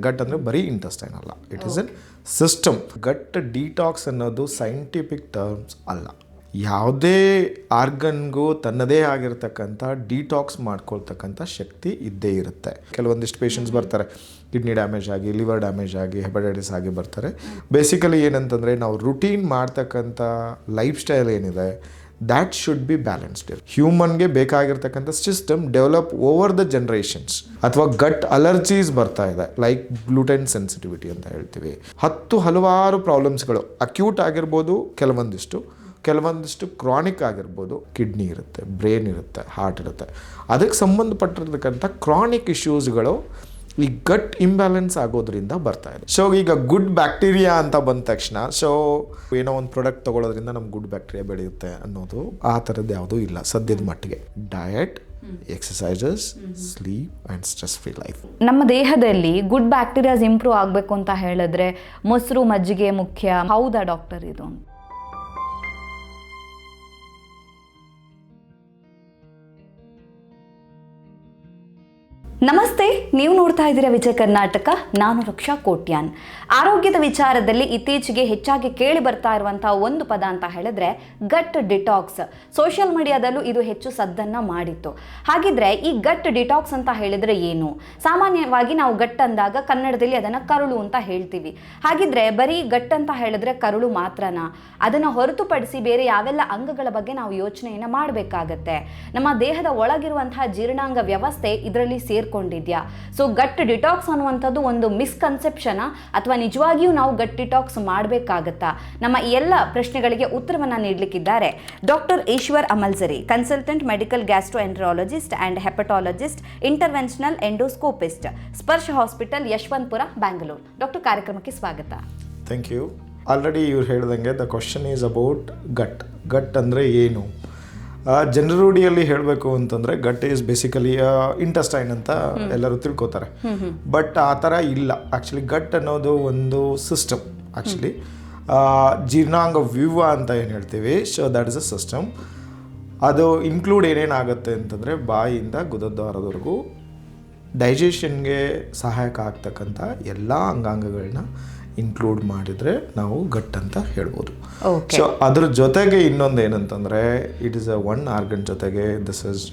ಗಟ್ ಅಂದರೆ ಬರೀ ಇಂಟೆಸ್ಟೈನ್ ಅಲ್ಲ, it is an system. Gut detox ಅನ್ನೋದು ಸೈಂಟಿಫಿಕ್ ಟರ್ಮ್ಸ್ ಅಲ್ಲ. ಯಾವುದೇ ಆರ್ಗನ್ಗೂ ತನ್ನದೇ ಆಗಿರ್ತಕ್ಕಂಥ ಡಿಟಾಕ್ಸ್ ಮಾಡ್ಕೊಳ್ತಕ್ಕಂಥ ಶಕ್ತಿ ಇದ್ದೇ ಇರುತ್ತೆ. ಕೆಲವೊಂದಿಷ್ಟು ಪೇಷಂಟ್ಸ್ ಬರ್ತಾರೆ, ಕಿಡ್ನಿ ಡ್ಯಾಮೇಜ್ ಆಗಿ, ಲಿವರ್ ಡ್ಯಾಮೇಜ್ ಆಗಿ, ಹೆಪಟೈಟಿಸ್ ಆಗಿ ಬರ್ತಾರೆ. ಬೇಸಿಕಲಿ ಏನಂತಂದರೆ ನಾವು ರುಟೀನ್ ಮಾಡ್ತಕ್ಕಂಥ ಲೈಫ್ ಸ್ಟೈಲ್ ಏನಿದೆ ದ್ಯಾಟ್ ಶುಡ್ ಬಿ ಬ್ಯಾಲೆನ್ಸ್ಡ್. ಹ್ಯೂಮನ್ಗೆ ಬೇಕಾಗಿರ್ತಕ್ಕಂಥ system develop over the generations. ಅಥವಾ ಗಟ್ ಅಲರ್ಜೀಸ್ ಬರ್ತಾ ಇದೆ, ಲೈಕ್ ಗ್ಲೂಟೆನ್ ಸೆನ್ಸಿಟಿವಿಟಿ ಅಂತ ಹೇಳ್ತೀವಿ. ಹಲವಾರು ಪ್ರಾಬ್ಲಮ್ಸ್ಗಳು ಅಕ್ಯೂಟ್ ಆಗಿರ್ಬೋದು, ಕೆಲವೊಂದಿಷ್ಟು ಕ್ರಾನಿಕ್ ಆಗಿರ್ಬೋದು. ಕಿಡ್ನಿ ಇರುತ್ತೆ, ಬ್ರೈನ್ ಇರುತ್ತೆ, ಹಾರ್ಟ್ ಇರುತ್ತೆ. ಅದಕ್ಕೆ ಸಂಬಂಧಪಟ್ಟಿರ್ತಕ್ಕಂಥ ಕ್ರಾನಿಕ್ ಇಶ್ಯೂಸ್ಗಳು ಈ ಗಟ್ ಇಂಬ್ಯಾಲೆನ್ಸ್ ಆಗೋದ್ರಿಂದ ಬರ್ತಾ ಇದೆ. ಸೊ ಈಗ ಗುಡ್ ಬ್ಯಾಕ್ಟೀರಿಯಾ ಅಂತ ಬಂದ ತಕ್ಷಣ ಏನೋ ಒಂದು ಪ್ರಾಡಕ್ಟ್ ತೊಗೊಳೋದ್ರಿಂದ ನಮ್ಗೆ ಗುಡ್ ಬ್ಯಾಕ್ಟೀರಿಯಾ ಬೆಳೆಯುತ್ತೆ ಅನ್ನೋದು ಆ ಥರದ್ದು ಯಾವುದೂ ಇಲ್ಲ ಸದ್ಯದ ಮಟ್ಟಿಗೆ. Diet, exercises, sleep and stress free life. ನಮ್ಮ ದೇಹದಲ್ಲಿ ಗುಡ್ ಬ್ಯಾಕ್ಟೀರಿಯಾಸ್ ಇಂಪ್ರೂವ್ ಆಗಬೇಕು ಅಂತ ಹೇಳಿದ್ರೆ ಮೊಸರು ಮಜ್ಜಿಗೆ ಮುಖ್ಯ. ಹೌದಾ ಡಾಕ್ಟರ್ ಇದು? ನಮಸ್ತೆ, ನೀವು ನೋಡ್ತಾ ಇದ್ದೀರಾ ವಿಜಯ ಕರ್ನಾಟಕ. ನಾನು ರಕ್ಷಾ ಕೋಟ್ಯಾನ್. ಆರೋಗ್ಯದ ವಿಚಾರದಲ್ಲಿ ಇತ್ತೀಚೆಗೆ ಹೆಚ್ಚಾಗಿ ಕೇಳಿ ಬರ್ತಾ ಇರುವಂತಹ ಒಂದು ಪದ ಅಂತ ಹೇಳಿದ್ರೆ ಗಟ್ ಡಿಟಾಕ್ಸ್. ಸೋಷಿಯಲ್ ಮೀಡಿಯಾದಲ್ಲೂ ಇದು ಹೆಚ್ಚು ಸದ್ದನ್ನು ಮಾಡಿತ್ತು. ಹಾಗಿದ್ರೆ ಈ ಗಟ್ ಡಿಟಾಕ್ಸ್ ಅಂತ ಹೇಳಿದ್ರೆ ಏನು? ಸಾಮಾನ್ಯವಾಗಿ ನಾವು ಗಟ್ ಅಂದಾಗ ಕನ್ನಡದಲ್ಲಿ ಅದನ್ನು ಕರುಳು ಅಂತ ಹೇಳ್ತೀವಿ. ಹಾಗಿದ್ರೆ ಬರೀ ಗಟ್ ಅಂತ ಹೇಳಿದ್ರೆ ಕರುಳು ಮಾತ್ರನಾ? ಅದನ್ನು ಹೊರತುಪಡಿಸಿ ಬೇರೆ ಯಾವೆಲ್ಲ ಅಂಗಗಳ ಬಗ್ಗೆ ನಾವು ಯೋಚನೆಯನ್ನು ಮಾಡಬೇಕಾಗತ್ತೆ? ನಮ್ಮ ದೇಹದ ಒಳಗಿರುವಂತಹ ಜೀರ್ಣಾಂಗ ವ್ಯವಸ್ಥೆ ಇದರಲ್ಲಿ ಕೊಂಡಿದ್ಯಾ? ಸೊ ಗಟ್ ಡಿಟಾಕ್ಸ್ ಅನ್ನುವಂಥದ್ದು ಒಂದು ಮಿಸ್ಕನ್ಸೆಪ್ಷನ್ ಅಥವಾ ನಿಜವಾಗಿಯೂ ನಾವು ಗಟ್ ಡಿಟಾಕ್ಸ್ ಮಾಡಬೇಕಾಗತ್ತಾ? ನಮ್ಮ ಎಲ್ಲ ಪ್ರಶ್ನೆಗಳಿಗೆ ಉತ್ತರವನ್ನು ನೀಡಲಿಕ್ಕಿದ್ದಾರೆ doctor Eshwar Amaljari, consultant medical gastroenterologist and hepatologist, interventional endoscopist, Sparsh hospital, Yeshwanthpur, Bangalore. Doctor, ಕಾರ್ಯಕ್ರಮಕ್ಕೆ ಸ್ವಾಗತ. Thank you. ಆಲ್ರೆಡಿ ಇವ್ರು ಹೇಳ್ದಂಗೆ ದ ಕ್ವಶನ್ ಈಸ್ ಅಬೌಟ್ ಗಟ್ ಅಂದರೆ ಏನು? ಜನರೂಢಿಯಲ್ಲಿ ಹೇಳಬೇಕು ಅಂತಂದರೆ ಗಟ್ ಈಸ್ ಬೇಸಿಕಲಿ ಇಂಟೆಸ್ಟೈನ್ ಅಂತ ಎಲ್ಲರೂ ತಿಳ್ಕೊತಾರೆ. ಬಟ್ ಆ ಥರ ಇಲ್ಲ. ಆ್ಯಕ್ಚುಲಿ ಗಟ್ ಅನ್ನೋದು ಒಂದು ಸಿಸ್ಟಮ್. ಆ್ಯಕ್ಚುಲಿ ಜೀರ್ಣಾಂಗ ವ್ಯೂಹ ಅಂತ ಏನು ಹೇಳ್ತೀವಿ, so that is a system. ಅದು ಇನ್ಕ್ಲೂಡ್ ಏನೇನಾಗುತ್ತೆ ಅಂತಂದರೆ ಬಾಯಿಯಿಂದ ಗುದದ್ವಾರದವರೆಗೂ ಡೈಜೆಷನ್ಗೆ ಸಹಾಯಕ ಆಗ್ತಕ್ಕಂಥ ಎಲ್ಲ ಅಂಗಾಂಗಗಳನ್ನ ಇನ್ಕ್ಲೂಡ್ ಮಾಡಿದರೆ ನಾವು ಗಟ್ ಅಂತ ಹೇಳ್ಬೋದು. ಸೊ ಅದ್ರ ಜೊತೆಗೆ ಇನ್ನೊಂದು ಏನಂತಂದರೆ it is a one organ ಜೊತೆಗೆ this is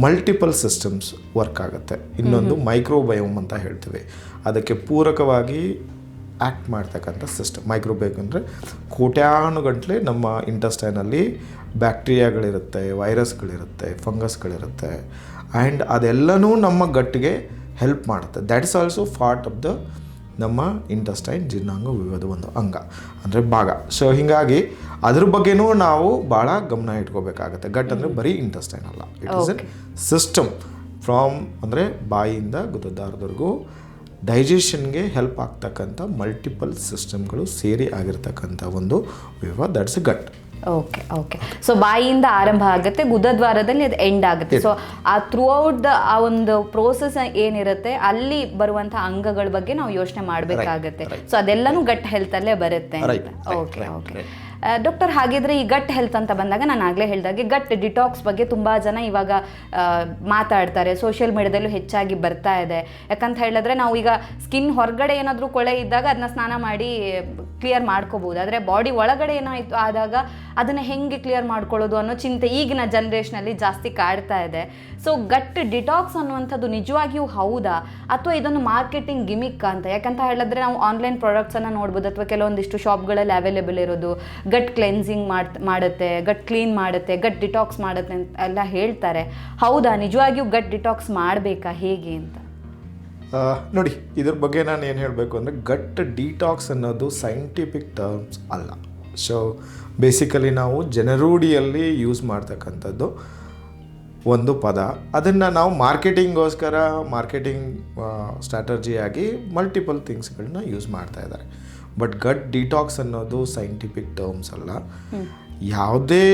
multiple systems work ಆಗುತ್ತೆ. ಇನ್ನೊಂದು ಮೈಕ್ರೋಬಯೋಮ್ ಅಂತ ಹೇಳ್ತೀವಿ, ಅದಕ್ಕೆ ಪೂರಕವಾಗಿ ಆ್ಯಕ್ಟ್ ಮಾಡ್ತಕ್ಕಂಥ ಸಿಸ್ಟಮ್. ಮೈಕ್ರೋಬಯೋಮ್ ಅಂದರೆ ಕೋಟ್ಯಾನುಗಟ್ಟಲೆ ನಮ್ಮ ಇಂಟೆಸ್ಟೈನಲ್ಲಿ ಬ್ಯಾಕ್ಟೀರಿಯಾಗಳಿರುತ್ತೆ, ವೈರಸ್ಗಳಿರುತ್ತೆ, ಫಂಗಸ್ಗಳಿರುತ್ತೆ, ಆ್ಯಂಡ್ ಅದೆಲ್ಲನೂ ನಮ್ಮ ಗಟ್ಟಿಗೆ ಹೆಲ್ಪ್ ಮಾಡುತ್ತೆ. That is also part of the ನಮ್ಮ ಇಂಟೆಸ್ಟೈನ್, ಜೀರ್ಣಾಂಗ ವ್ಯೂಹದ ಒಂದು ಅಂಗ ಅಂದರೆ ಭಾಗ. ಸೊ ಹೀಗಾಗಿ ಅದ್ರ ಬಗ್ಗೆನೂ ನಾವು ಭಾಳ ಗಮನ ಇಟ್ಕೋಬೇಕಾಗತ್ತೆ. ಗಟ್ ಅಂದರೆ ಬರೀ ಇಂಟೆಸ್ಟೈನ್ ಅಲ್ಲ, it is an system. From ಅಂದರೆ ಬಾಯಿಯಿಂದ ಗುದದ್ವಾರದವರೆಗೂ ಡೈಜೆಷನ್ಗೆ ಹೆಲ್ಪ್ ಆಗ್ತಕ್ಕಂಥ ಮಲ್ಟಿಪಲ್ ಸಿಸ್ಟಮ್ಗಳು ಸೇರಿ ಆಗಿರ್ತಕ್ಕಂಥ ಒಂದು ವ್ಯೂಹ, that's a gut. Okay. So ಬಾಯಿಯಿಂದ ಆರಂಭ ಆಗುತ್ತೆ, ಗುದದ್ವಾರದಲ್ಲಿ ಅದು ಎಂಡ್ ಆಗುತ್ತೆ. ಸೊ ಆ ಥ್ರೂ ಔಟ್ ದ ಆ ಒಂದು ಪ್ರೋಸೆಸ್ ಏನಿರುತ್ತೆ ಅಲ್ಲಿ ಬರುವಂತಹ ಅಂಗಗಳ ಬಗ್ಗೆ ನಾವು ಯೋಚನೆ ಮಾಡಬೇಕಾಗತ್ತೆ. ಸೊ ಅದೆಲ್ಲನೂ ಗಟ್ ಹೆಲ್ತ್ ಅಲ್ಲೇ ಬರುತ್ತೆ ಅಂತ. ಓಕೆ ಡಾಕ್ಟರ್, ಹಾಗಿದ್ರೆ ಈ ಗಟ್ ಹೆಲ್ತ್ ಅಂತ ಬಂದಾಗ ನಾನು ಆಗಲೇ ಹೇಳಿದಾಗೆ ಗಟ್ ಡಿಟಾಕ್ಸ್ ಬಗ್ಗೆ ತುಂಬ ಜನ ಇವಾಗ ಮಾತಾಡ್ತಾರೆ. ಸೋಷಿಯಲ್ ಮೀಡಿಯಾದಲ್ಲೂ ಹೆಚ್ಚಾಗಿ ಬರ್ತಾ ಇದೆ. ಯಾಕಂತ ಹೇಳಿದ್ರೆ ನಾವು ಈಗ ಸ್ಕಿನ್ ಹೊರಗಡೆ ಏನಾದರೂ ಕೊಳೆ ಇದ್ದಾಗ ಅದನ್ನ ಸ್ನಾನ ಮಾಡಿ ಕ್ಲಿಯರ್ ಮಾಡ್ಕೋಬೋದು. ಆದರೆ ಬಾಡಿ ಒಳಗಡೆ ಏನಾಯಿತು ಆದಾಗ ಅದನ್ನು ಹೆಂಗೆ ಕ್ಲಿಯರ್ ಮಾಡ್ಕೊಳ್ಳೋದು ಅನ್ನೋ ಚಿಂತೆ ಈಗಿನ ಜನ್ರೇಷನಲ್ಲಿ ಜಾಸ್ತಿ ಕಾಡ್ತಾ ಇದೆ. ಸೊ ಗಟ್ ಡಿಟಾಕ್ಸ್ ಅನ್ನುವಂಥದ್ದು ನಿಜವಾಗಿಯೂ ಹೌದಾ ಅಥವಾ ಇದೊಂದು ಮಾರ್ಕೆಟಿಂಗ್ ಗಿಮಿಕ್ ಅಂತ? ಯಾಕಂತ ಹೇಳಿದ್ರೆ ನಾವು ಆನ್ಲೈನ್ ಪ್ರಾಡಕ್ಟ್ಸನ್ನು ನೋಡ್ಬೋದು, ಅಥವಾ ಕೆಲವೊಂದಿಷ್ಟು ಶಾಪ್ಗಳಲ್ಲಿ ಅವೈಲೇಬಲ್ ಇರೋದು ಗಟ್ ಕ್ಲೆನ್ಸಿಂಗ್ ಮಾಡುತ್ತೆ, ಗಟ್ ಕ್ಲೀನ್ ಮಾಡುತ್ತೆ, ಗಟ್ ಡಿಟಾಕ್ಸ್ ಮಾಡುತ್ತೆ ಅಂತ ಎಲ್ಲ ಹೇಳ್ತಾರೆ. ಹೌದಾ? ನಿಜವಾಗಿಯೂ ಗಟ್ ಡಿಟಾಕ್ಸ್ ಮಾಡಬೇಕಾ, ಹೇಗೆ ಅಂತ? ನೋಡಿ, ಇದ್ರ ಬಗ್ಗೆ ನಾನು ಏನು ಹೇಳಬೇಕು ಅಂದರೆ ಗಟ್ ಡಿಟಾಕ್ಸ್ ಅನ್ನೋದು ಸೈಂಟಿಫಿಕ್ ಟರ್ಮ್ಸ್ ಅಲ್ಲ. ಸೊ ಬೇಸಿಕಲಿ ನಾವು ಜನರೂಢಿಯಲ್ಲಿ ಯೂಸ್ ಮಾಡ್ತಕ್ಕಂಥದ್ದು ಒಂದು ಪದ. ಅದನ್ನು ನಾವು ಮಾರ್ಕೆಟಿಂಗ್ ಸ್ಟ್ರಾಟಜಿಯಾಗಿ ಮಲ್ಟಿಪಲ್ ಥಿಂಗ್ಸ್ಗಳನ್ನ ಯೂಸ್ ಮಾಡ್ತಾ ಇದ್ದಾರೆ. ಬಟ್ ಗಟ್ ಡಿಟಾಕ್ಸ್ ಅನ್ನೋದು ಸೈಂಟಿಫಿಕ್ ಟರ್ಮ್ಸ್ ಅಲ್ಲ. ಯಾವುದೇ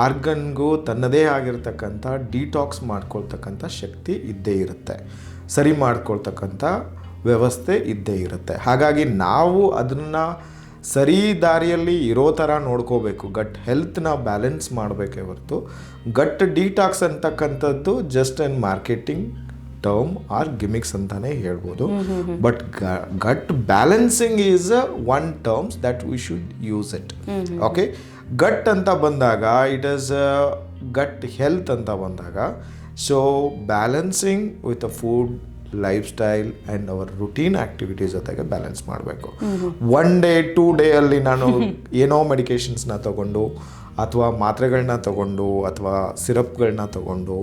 ಆರ್ಗನ್ಗೂ ತನ್ನದೇ ಆಗಿರ್ತಕ್ಕಂಥ ಡಿಟಾಕ್ಸ್ ಮಾಡ್ಕೊಳ್ತಕ್ಕಂಥ ಶಕ್ತಿ ಇದ್ದೇ ಇರುತ್ತೆ, ಸರಿ ಮಾಡ್ಕೊಳ್ತಕ್ಕಂಥ ವ್ಯವಸ್ಥೆ ಇದ್ದೇ ಇರುತ್ತೆ. ಹಾಗಾಗಿ ನಾವು ಅದನ್ನು ಸರಿ ದಾರಿಯಲ್ಲಿ ಇರೋ ಥರ ನೋಡ್ಕೋಬೇಕು. ಗಟ್ ಹೆಲ್ತ್ನ ಬ್ಯಾಲೆನ್ಸ್ ಮಾಡಬೇಕೇ ಹೊರತು ಗಟ್ ಡಿಟಾಕ್ಸ್ ಅಂತಕ್ಕಂಥದ್ದು just and marketing term or gimmicks ಅಂತಾನೆ ಹೇಳ್ಬೋದು. But gut balancing is one terms that we should use it. Okay, gut ಅಂತ ಬಂದಾಗ ಇಟ್ ಈಸ್ ಗಟ್ ಹೆಲ್ತ್ ಅಂತ ಬಂದಾಗ, so balancing with a food, life style and our routine activities ಜೊತೆಗೆ balance ಮಾಡಬೇಕು. 1 day 2 day ಅಲ್ಲಿ ನಾನು ಏನೋ ಮೆಡಿಕೇಶನ್ಸ್ನ ತಗೊಂಡು ಅಥವಾ ಮಾತ್ರೆಗಳನ್ನ ತಗೊಂಡು ಅಥವಾ ಸಿರಪ್ಗಳನ್ನ ತಗೊಂಡು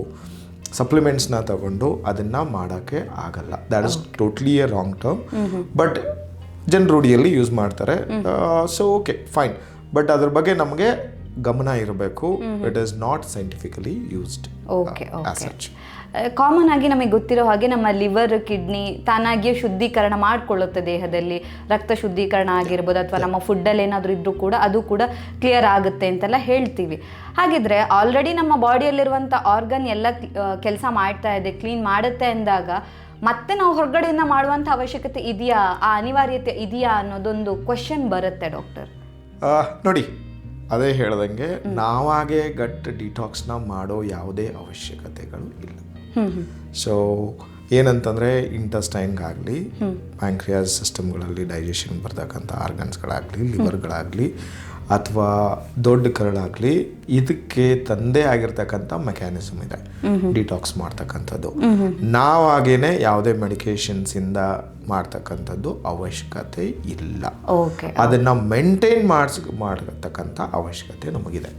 ಸಪ್ಲಿಮೆಂಟ್ಸ್ನ ತಗೊಂಡು ಅದನ್ನು ಮಾಡೋಕ್ಕೆ ಆಗಲ್ಲ. That is totally a wrong term. But ಜನರೂಢಿಯಲ್ಲಿ ಯೂಸ್ ಮಾಡ್ತಾರೆ. ಸೊ ಓಕೆ ಫೈನ್, ಬಟ್ ಅದ್ರ ಬಗ್ಗೆ ನಮಗೆ ಗಮನ ಇರಬೇಕು. It is not scientifically used as such. Common ಆಗಿ ನಮಗೆ ಗೊತ್ತಿರೋ ಹಾಗೆ ನಮ್ಮ ಲಿವರ್, ಕಿಡ್ನಿ ತಾನಾಗಿಯೇ ಶುದ್ಧೀಕರಣ ಮಾಡಿಕೊಳ್ಳುತ್ತೆ ದೇಹದಲ್ಲಿ. ರಕ್ತ ಶುದ್ಧೀಕರಣ ಆಗಿರ್ಬೋದು ಅಥವಾ ನಮ್ಮ ಫುಡ್ಡಲ್ಲಿ ಏನಾದರೂ ಇದ್ರೂ ಕೂಡ ಅದು ಕೂಡ ಕ್ಲಿಯರ್ ಆಗುತ್ತೆ ಅಂತೆಲ್ಲ ಹೇಳ್ತೀವಿ. ಹಾಗಿದ್ರೆ ಆಲ್ರೆಡಿ ನಮ್ಮ ಬಾಡಿಯಲ್ಲಿರುವಂಥ ಆರ್ಗನ್ ಎಲ್ಲ ಕೆಲಸ ಮಾಡ್ತಾ ಇದೆ, ಕ್ಲೀನ್ ಮಾಡುತ್ತೆ ಅಂದಾಗ ಮತ್ತೆ ನಾವು ಹೊರಗಡೆಯಿಂದ ಮಾಡುವಂಥ ಅವಶ್ಯಕತೆ ಇದೆಯಾ, ಆ ಅನಿವಾರ್ಯತೆ ಇದೆಯಾ ಅನ್ನೋದೊಂದು ಕ್ವೆಶನ್ ಬರುತ್ತೆ ಡಾಕ್ಟರ್. ನೋಡಿ, ಅದೇ ಹೇಳ್ದಂಗೆ ನಾವಾಗೆ ಗಟ್ ಡಿಟಾಕ್ಸ್ನ ಮಾಡೋ ಯಾವುದೇ ಅವಶ್ಯಕತೆಗಳು ಇಲ್ಲ. ಸೊ ಏನಂತಂದರೆ ಇಂಟೆಸ್ಟೈನ್ಗಾಗಲಿ, ಪ್ಯಾಂಕ್ರಿಯಾಸ್ ಸಿಸ್ಟಮ್ಗಳಲ್ಲಿ ಡೈಜೆಷನ್ ಬರ್ತಕ್ಕಂಥ ಆರ್ಗನ್ಸ್ಗಳಾಗಲಿ, ಲಿವರ್ಗಳಾಗಲಿ ಅಥವಾ ದೊಡ್ಡ ಕರಳಾಗಲಿ, ಇದಕ್ಕೆ ತಂದೆ ಆಗಿರ್ತಕ್ಕಂಥ ಮೆಕ್ಯಾನಿಸಮ್ ಇದೆ ಡಿಟಾಕ್ಸ್ ಮಾಡ್ತಕ್ಕಂಥದ್ದು. ನಾವಾಗೇನೆ ಯಾವುದೇ ಮೆಡಿಕೇಶನ್ಸಿಂದ ಮಾಡ್ತಕ್ಕಂಥದ್ದು ಅವಶ್ಯಕತೆ ಇಲ್ಲ. ಅದನ್ನು ಮೇಂಟೈನ್ ಮಾಡತಕ್ಕಂಥ ಅವಶ್ಯಕತೆ ನಮಗಿದೆ.